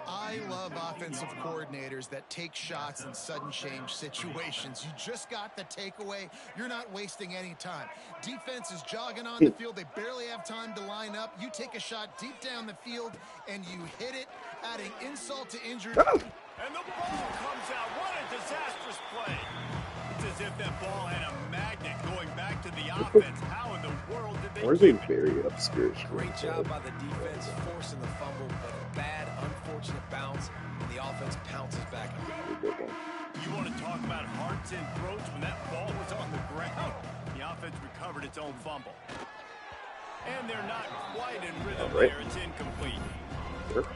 I love offensive coordinators that take shots in sudden change situations. You just got the takeaway. You're not wasting any time. Defense is jogging on the field. They barely have time to line up. You take a shot deep down the field, and you hit it, adding insult to injury. And the ball comes out. What a disastrous play. It's as if that ball had a magnet going back to the offense. How in the world did they Where's he very obscure? Great job by the defense forcing the fumble, but a bad, unfortunate bounce, and the offense pounces back. You want to talk about hearts and throats when that ball was on the ground? The offense recovered its own fumble. And they're not quite in rhythm there. It's incomplete. Sure.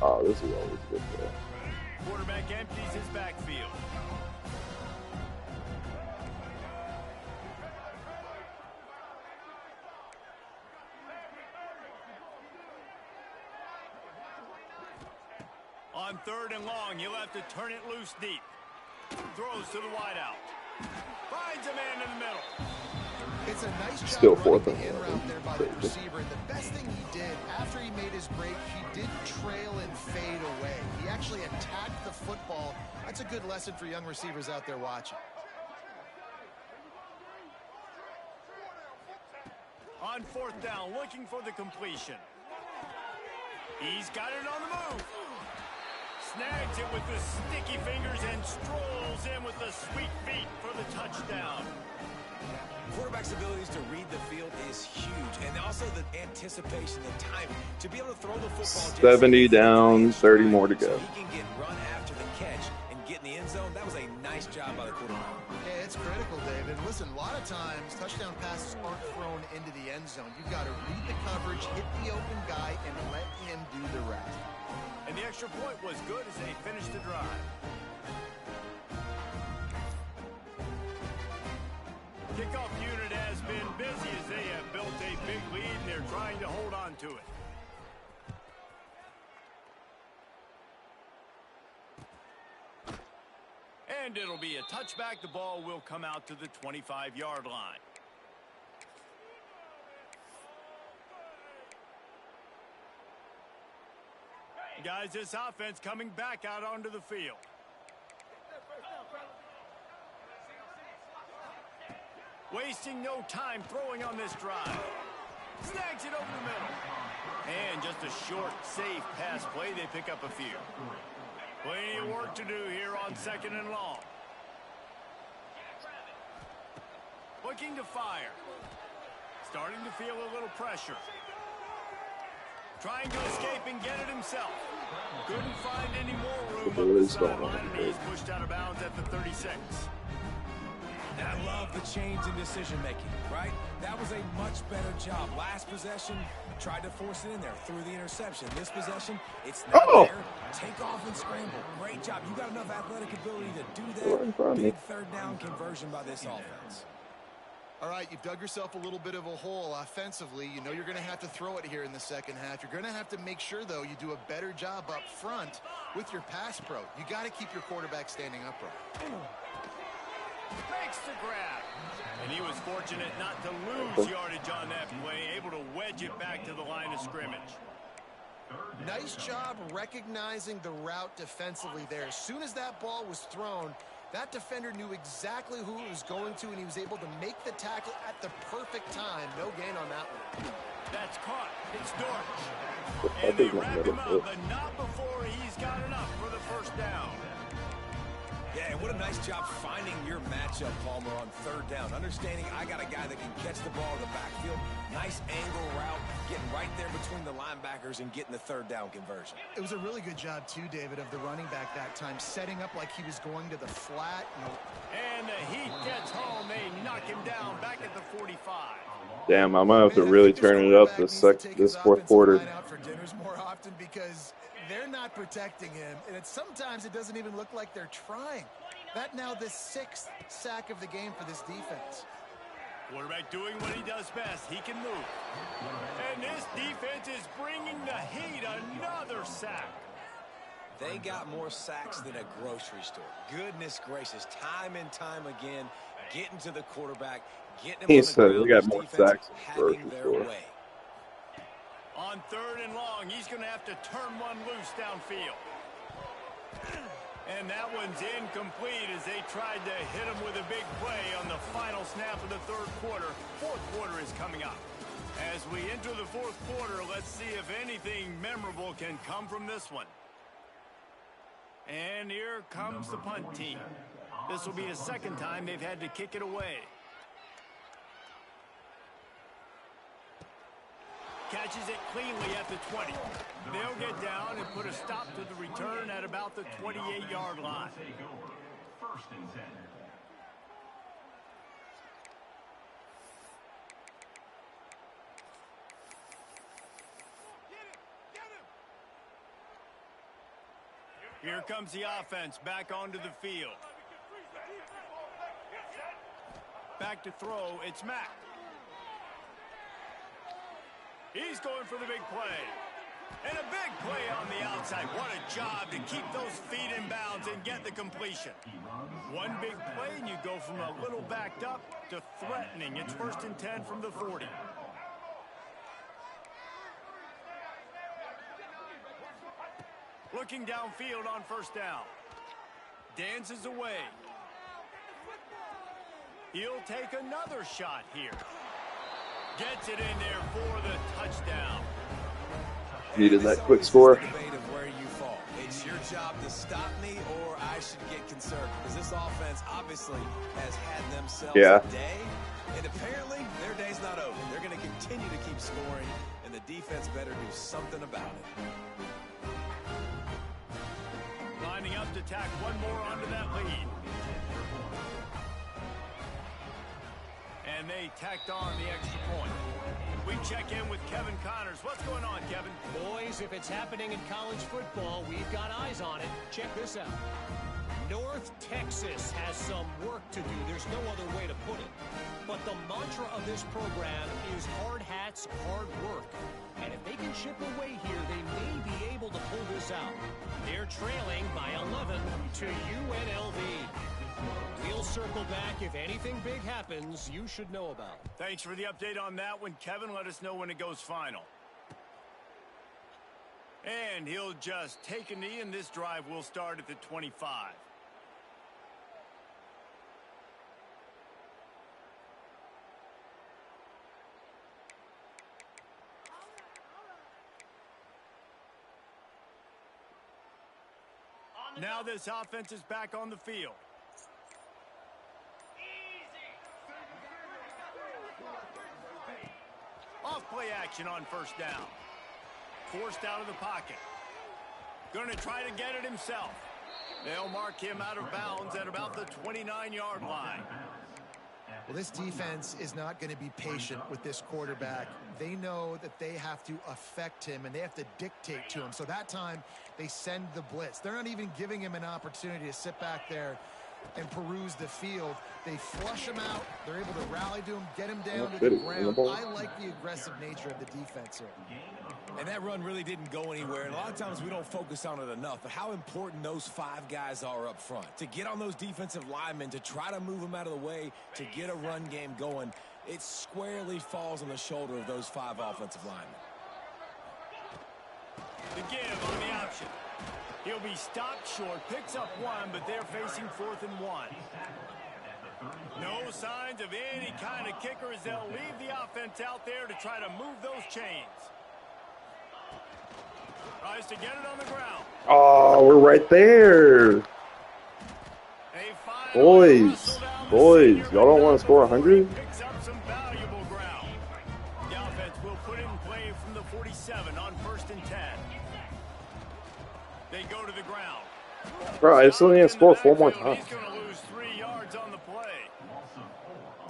Oh, this is always good play. Quarterback empties his backfield. On third and long, you'll have to turn it loose deep. Throws to the wideout. Finds a man in the middle. It's a nice job Still running fourth the and in one. route there by the receiver. And the best thing he did after he made his break, he did trail and fade away. He actually attacked the football. That's a good lesson for young receivers out there watching. On fourth down, looking for the completion. He's got it on the move. snags it with the sticky fingers and strolls in with the sweet feet for the touchdown. Quarterback's abilities to read the field is huge, and also the anticipation, the timing, to be able to throw the football. 70 down, 30 more to go. So he can get run after the catch and get in the end zone. That was a nice job by the quarterback. Yeah, it's critical, David. Listen, a lot of times touchdown passes aren't thrown into the end zone. You've got to read the coverage, hit the open guy, and let him do the rest. And the extra point was good as they finished the drive. Kickoff unit has been busy as they have built a big lead and they're trying to hold on to it. And it'll be a touchback. The ball will come out to the 25-yard line. Guys, this offense coming back out onto the field. Wasting no time throwing on this drive. Snags it over the middle. And just a short, safe pass play. They pick up a few. Plenty of work to do here on 2nd and long. Looking to fire. Starting to feel a little pressure. Trying to escape and get it himself. Couldn't find any more room on the sideline, and he's pushed out of bounds at the 36. And I love the change in decision-making, right? That was a much better job. Last possession, tried to force it in there through the interception. This possession, it's not there. Take off and scramble. Great job. You got enough athletic ability to do that. Big third down conversion by this offense. All right, you've dug yourself a little bit of a hole offensively. You know you're going to have to throw it here in the second half. You're going to have to make sure, though, you do a better job up front with your pass pro. You got to keep your quarterback standing upright. Makes the grab. And he was fortunate not to lose yardage on that play, able to wedge it back to the line of scrimmage. Nice job recognizing the route defensively there. As soon as that ball was thrown, that defender knew exactly who it was going to, and he was able to make the tackle at the perfect time. No gain on that one. That's caught. It's Dortch. And they wrap him up, but not before he's got enough for the first down. Yeah, and what a nice job finding your matchup, Palmer, on third down. Understanding I got a guy that can catch the ball in the backfield. Nice angle route, getting right there between the linebackers and getting the third down conversion. It was a really good job, too, David, of the running back that time, setting up like he was going to the flat. And the heat gets home. They knock him down back at the 45. Damn, I might have to really turn it up this fourth quarter. Out for dinners more often because they're not protecting him, and sometimes it doesn't even look like they're trying. That now the 6th sack of the game for this defense. Quarterback doing what he does best. He can move. And this defense is bringing the heat. Another sack. They got more sacks than a grocery store. Goodness gracious. Time and time again, getting to the quarterback, getting him He on the said ground. we got This more defense sacks than a having grocery their store. way. On 3rd and long, he's going to have to turn one loose downfield. And that one's incomplete as they tried to hit him with a big play on the final snap of the 3rd quarter. 4th quarter is coming up. As we enter the 4th quarter, let's see if anything memorable can come from this one. And here comes the punt team. This will be a 2nd time they've had to kick it away. Catches it cleanly at the 20. They'll get down and put a stop to the return at about the 28-yard line. First and 10. Here comes the offense back onto the field. Back to throw, it's Mack. He's going for the big play. And a big play on the outside. What a job to keep those feet in bounds and get the completion. One big play and you go from a little backed up to threatening. It's 1st and 10 from the 40. Looking downfield on 1st down. Dances away. He'll take another shot here. Gets it in there for the touchdown. Needed that quick score. Debate of where you fall. It's It's your job to stop me, or I should get concerned, because this offense obviously has had themselves a day, and apparently their day's not over. They're going to continue to keep scoring, and the defense better do something about it. Lining up to tack one more onto that lead. And they tacked on the extra point. We check in with Kevin Connors. What's going on, Kevin? Boys, if it's happening in college football, we've got eyes on it. Check this out. North Texas has some work to do. There's no other way to put it. But the mantra of this program is hard hats, hard work. And if they can chip away here, they may be able to pull this out. They're trailing by 11 to UNLV. We'll circle back. If anything big happens, you should know about. Thanks for the update on that one, Kevin. Let us know when it goes final. And he'll just take a knee, and this drive will start at the 25. Now this offense is back on the field. Off-play action on first down. Forced out of the pocket. Going to try to get it himself. They'll mark him out of bounds at about the 29-yard line. Well, this defense is not going to be patient with this quarterback. They know that they have to affect him, and they have to dictate to him. So that time, they send the blitz. They're not even giving him an opportunity to sit back there and peruse the field. They flush him out. They're able to rally to him, get him down to the ground. I like the aggressive nature of the defense here. And that run really didn't go anywhere. And a lot of times we don't focus on it enough, but how important those 5 guys are up front. To get on those defensive linemen, to try to move them out of the way, to get a run game going, it squarely falls on the shoulder of those 5 offensive linemen. The give on the option. He'll be stopped short, picks up 1, but they're facing 4th and 1. No signs of any kind of kicker as they'll leave the offense out there to try to move those chains. Tries to get it on the ground. Oh, we're right there. Boys, y'all don't want to score 100? Picks up some valuable ground. The offense will put it in play from the 47 on 1st and 10. They go to the ground. Bro, I still need to score 4 more times. He's going to lose 3 yards on the play.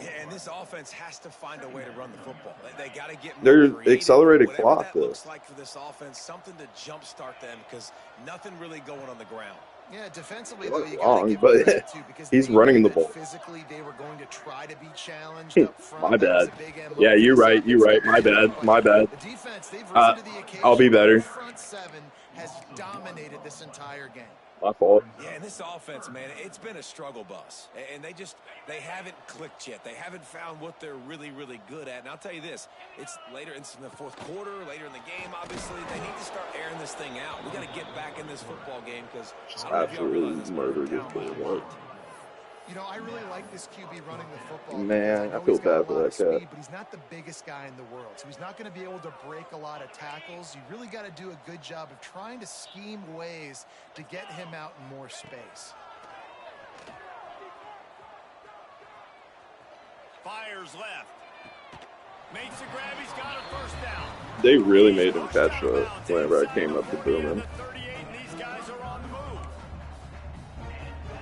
Yeah, and this offense has to find a way to run the football. They got to get more Their creative. accelerated Whatever clock, that though. looks like for this offense, something to jumpstart them, because nothing really going on the ground. Yeah, defensively, though, you Wrong, got to give but him credit, too, because he's they running knew the that ball. Physically, they were going to try to be challenged up front. My That was bad. a big MO Yeah, for you're this right. You're offense. right. My bad. The defense, they've risen to the occasion. I'll be better. The front 7 has dominated this entire game. My fault. Yeah, and this offense, man, it's been a struggle bus. And they haven't clicked yet. They haven't found what they're really, really good at. And I'll tell you this, it's later in the 4th quarter, later in the game, obviously. They need to start airing this thing out. We got to get back in this football game, because I don't know if y'all realize this, Murder but we're this down by boy. 8. You know, I really like this QB running the football. Man, because I know feel he's got bad a for lot that of speed, cat. but he's not the biggest guy in the world, so he's not going to be able to break a lot of tackles. You really got to do a good job of trying to scheme ways to get him out in more space. Fires left. Makes the grab. He's got a 1st down. They really made him catch that whenever I came up to boom him. These guys are on the move.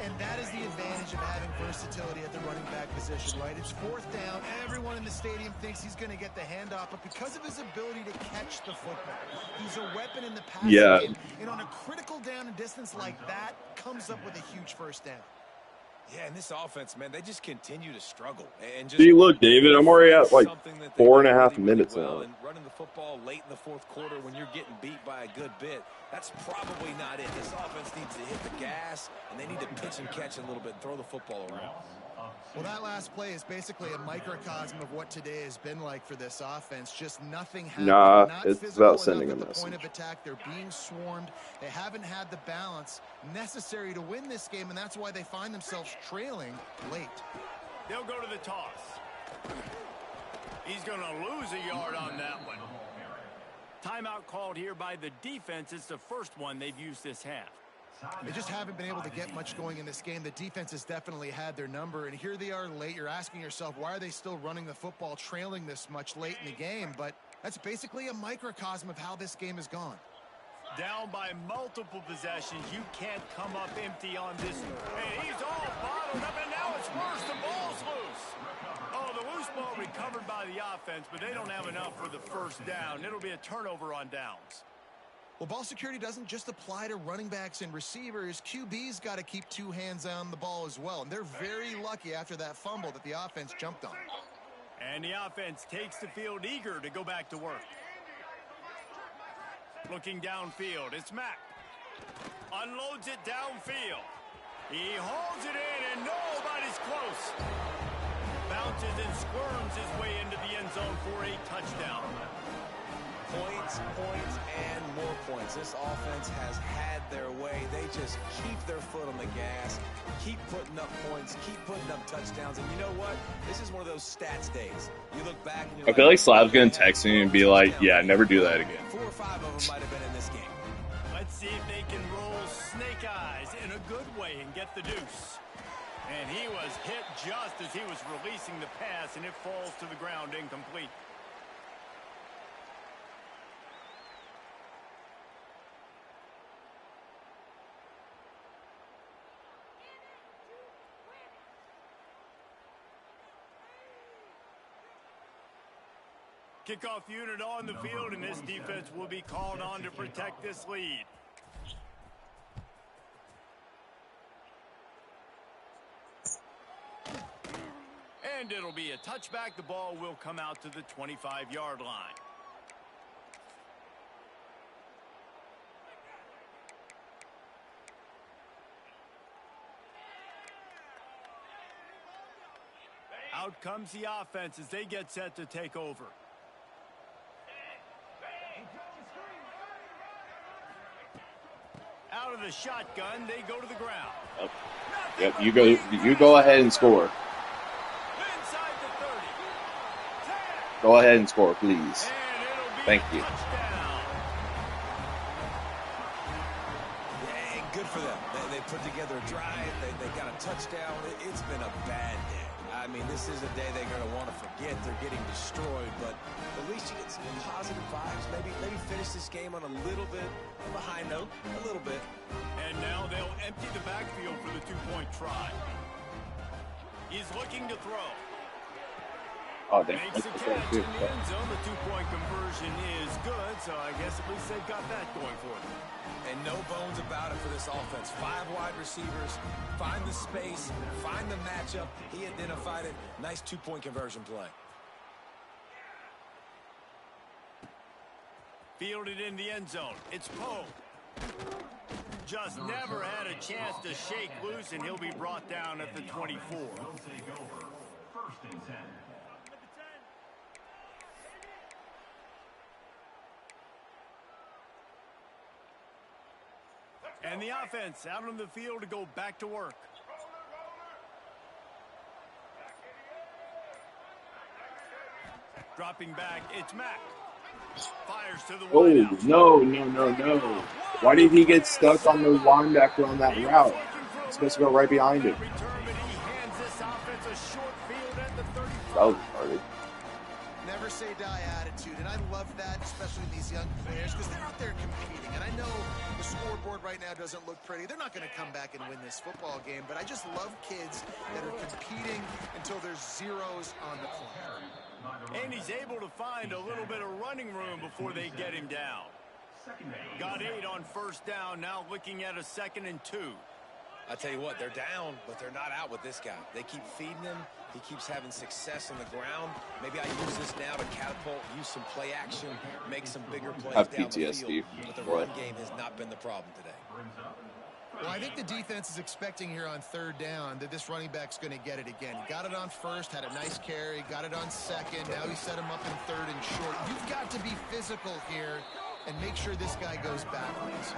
And that is the advantage of having versatility at the running back position, right? It's 4th down. Everyone in the stadium thinks he's going to get the handoff, but because of his ability to catch the football, he's a weapon in the passing game. And on a critical down and distance like that, comes up with a huge 1st down. Yeah, and this offense, man, they just continue to struggle. And just See, look, David, I'm already at like something that they 4.5 do minutes well. now. And running the football late in the 4th quarter when you're getting beat by a good bit, that's probably not it. This offense needs to hit the gas, and they need to pitch and catch a little bit and throw the football around. Well, that last play is basically a microcosm of what today has been like for this offense. Just nothing happened. Nah, Not it's physical about sending enough a at the point of message. attack. They're being swarmed. They haven't had the balance necessary to win this game, and that's why they find themselves trailing late. They'll go to the toss. He's going to lose a yard on that one. Timeout called here by the defense. It's the first one they've used this half. They just haven't been able to get much going in this game. The defense has definitely had their number, and here they are late. You're asking yourself, why are they still running the football, trailing this much late in the game? But that's basically a microcosm of how this game has gone. Down by multiple possessions, you can't come up empty on this. And he's all bottled up, and now it's worse. The ball's loose. Oh, the loose ball recovered by the offense, but they don't have enough for the first down. It'll be a turnover on downs. Well, ball security doesn't just apply to running backs and receivers. QB's got to keep two hands on the ball as well. And they're very lucky after that fumble that the offense jumped on. And the offense takes the field eager to go back to work. Looking downfield, it's Mack. Unloads it downfield. He holds it in, and nobody's close. Bounces and squirms his way into the end zone for a touchdown. Points, points, and more points. This offense has had their way. They just keep their foot on the gas, keep putting up points, keep putting up touchdowns. And you know what? This is one of those stats days. You look back and you're I feel like Slab's going to text me and be like, yeah, never do that again. 4 or 5 of them might have been in this game. Let's see if they can roll snake eyes in a good way and get the deuce. And he was hit just as he was releasing the pass, and it falls to the ground incomplete. Kickoff unit on the field, and this defense will be called on to protect this lead. And it'll be a touchback. The ball will come out to the 25-yard line. Out comes the offense as they get set to take over. Out of the shotgun, they go to the ground. Yep, you go ahead and score. Inside the 30. 10. Go ahead and score, please. And it'll be Thank a you. touchdown. Hey, good for them. They put together a drive. They got a touchdown. It's been a bad day. I mean, this is a day they're going to want to forget. They're getting destroyed, but at least you get some positive vibes. Maybe finish this game on a little bit of a high note, a little bit. And now they'll empty the backfield for the two-point try. He's looking to throw. Oh, damn. Makes the catch in the end zone. The two-point conversion is good, so I guess at least they've got that going for them. And no bones about it for this offense. 5 wide receivers, find the space, find the matchup. He identified it. Nice two-point conversion play. Fielded in the end zone. It's Poe. Just never had a chance to shake loose, and he'll be brought down at the 24. Will take over. 1st and 10. And the offense out on the field to go back to work. Dropping back, it's Mack. Fires to the Oh, wideout. no. Why did he get stuck on the linebacker on that route? He's supposed to go right behind him. Return, but he hands this offense a short field at the 35. That was retarded. Never say die attitude, and I love that, especially in these young players, because they're out there competing. And I know the scoreboard right now doesn't look pretty. They're not going to come back and win this football game, but I just love kids that are competing until there's zeros on the clock. And he's able to find a little bit of running room before they get him down. Got 8 on first down, now looking at a 2nd and 2. I tell you what, they're down, but they're not out with this guy. They keep feeding him. He keeps having success on the ground. Maybe I use this now to catapult, use some play action, make some bigger plays Have down the PTSD. field. But the run game has not been the problem today. Well, I think the defense is expecting here on 3rd down that this running back's going to get it again. He got it on 1st, had a nice carry, got it on 2nd. Now he set him up in 3rd and short. You've got to be physical here and make sure this guy goes backwards.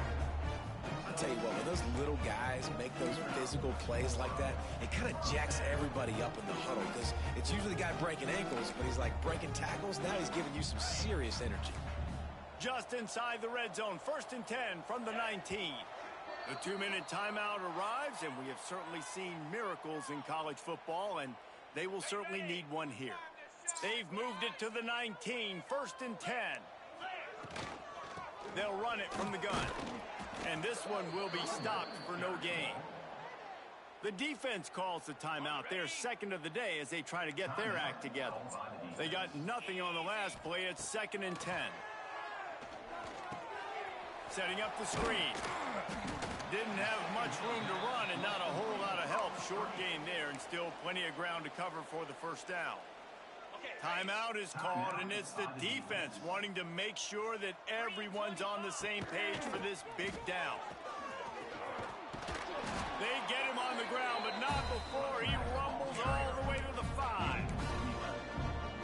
I'll tell you what, when those little guys make those physical plays like that, it kind of jacks everybody up in the huddle because it's usually the guy breaking ankles, but he's like breaking tackles. Now he's giving you some serious energy. Just inside the red zone, 1st and 10 from the 19. The 2-minute timeout arrives, and we have certainly seen miracles in college football, and they will certainly need one here. They've moved it to the 19, 1st and 10. They'll run it from the gun. And this one will be stopped for no gain. The defense calls the timeout. Their second of the day as they try to get their act together. They got nothing on the last play. It's 2nd and 10. Setting up the screen. Didn't have much room to run and not a whole lot of help. Short gain there and still plenty of ground to cover for the 1st down. Timeout is called, and it's the defense wanting to make sure that everyone's on the same page for this big down. They get him on the ground, but not before he rumbles all the way to the 5.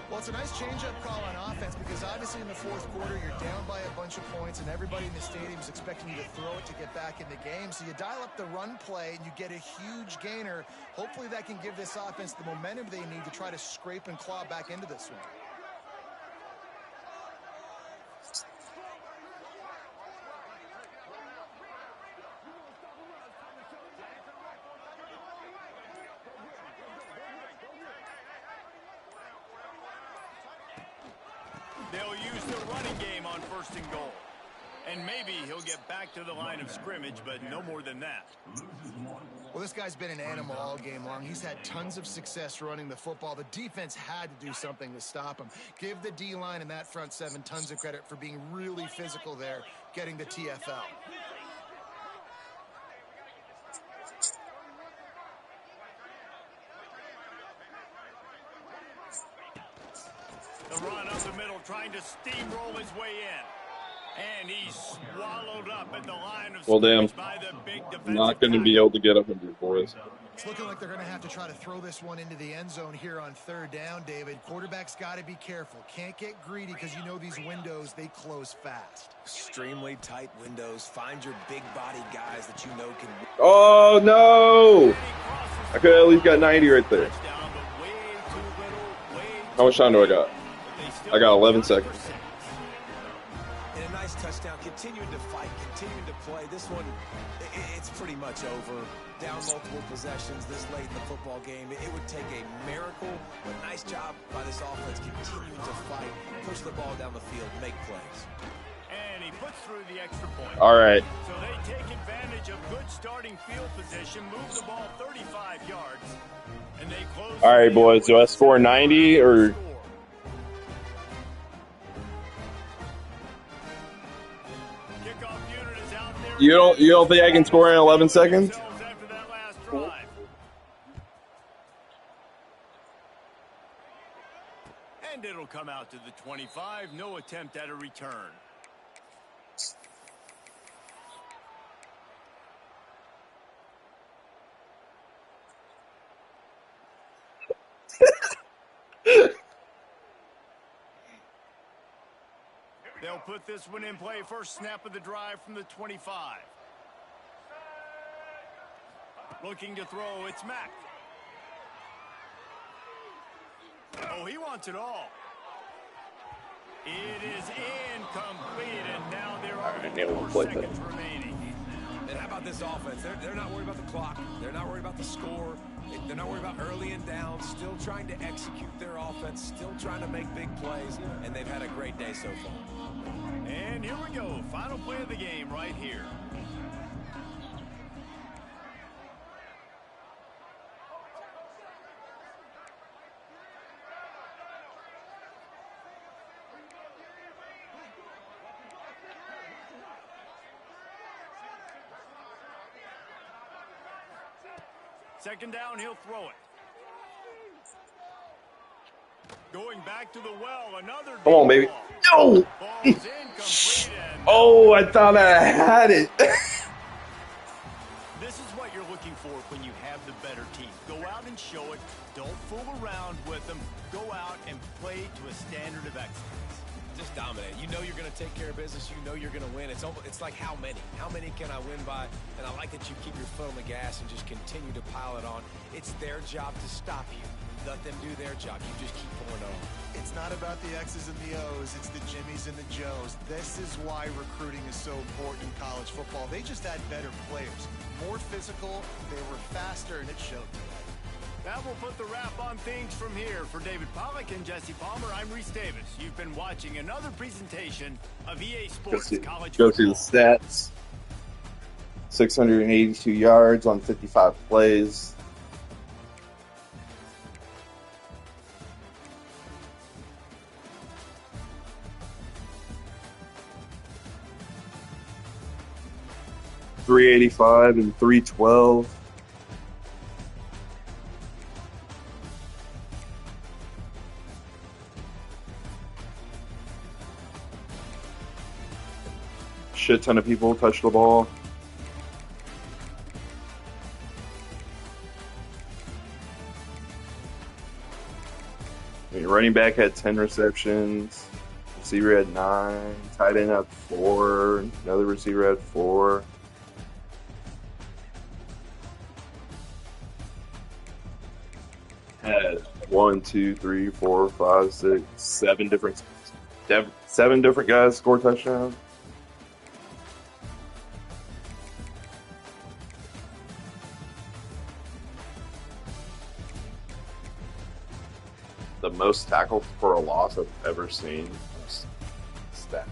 Well, it's a nice change-up call on offense because obviously in the 4th quarter, you're down by a bunch of points and everybody in the stadium is expecting you to throw it to get back in the game. So you dial up the run play and you get a huge gainer. Hopefully that can give this offense the momentum they need to try to scrape and claw back into this one. They'll use the running game on 1st and goal. And maybe he'll get back to the line of scrimmage, but no more than that. Well, this guy's been an animal all game long. He's had tons of success running the football. The defense had to do something to stop him. Give the D-line and that front 7 tons of credit for being really physical there, getting the TFL. The run up the middle, trying to steamroll his way in. And he's swallowed up at the line of scrimmage by the big defensive I'm not going to be able to get up and do it, boys. It's looking like they're going to have to try to throw this one into the end zone here on 3rd down, David. Quarterback's got to be careful. Can't get greedy because you know these windows, they close fast. Extremely tight windows. Find your big body guys that you know can... Oh, no! I could have at least got 90 right there. How much time do I got? I got 11 seconds. And a nice touchdown. Continuing to fight, continuing to play. This one, it's pretty much over. Down multiple possessions this late in the football game. It would take a miracle, but nice job by this offense continuing to fight, push the ball down the field, make plays. And he puts through the extra point. All right. So they take advantage of good starting field position, move the ball 35 yards, and they close. All right, boys. Do I score 90 or? You don't think I can score in 11 seconds? After that last drive. And it'll come out to the 25. No attempt at a return. They'll put this one in play. First snap of the drive from the 25. Looking to throw, it's Mack. Oh, he wants it all. It is incomplete, and now there are 4 seconds remaining. And how about this offense? They're not worried about the clock. They're not worried about the score. They're not worried about early and down. Still trying to execute their offense. Still trying to make big plays. And they've had a great day so far. And here we go. Final play of the game right here. Second down, he'll throw it. Going back to the well, another. Come on, baby. No! Oh, I thought I had it. This is what you're looking for when you have the better team. Go out and show it. Don't fool around with them. Go out and play to a standard of excellence. Just dominate. You know you're going to take care of business. You know you're going to win. It's like how many? How many can I win by? And I like that you keep your foot on the gas and just continue to pile it on. It's their job to stop you. Let them do their job. You just keep going on. It's not not about the X's and the O's. It's the Jimmies and the Joes. This is why recruiting is so important in college football. They just had better players, more physical, they were faster, and it showed today. That will put the wrap on things from here. For David Pollack and Jesse Palmer, I'm Reese Davis. You've been watching another presentation of EA Sports College Go Football. through the stats. 682 yards on 55 plays. .385 and 312. Shit ton of people touch the ball. I mean, running back had 10 receptions. Receiver had 9. Tight end had 4. Another receiver had 4. Had 1, 2, 3, 4, 5, 6, 7 different guys score touchdowns. The most tackles for a loss I've ever seen. Stat.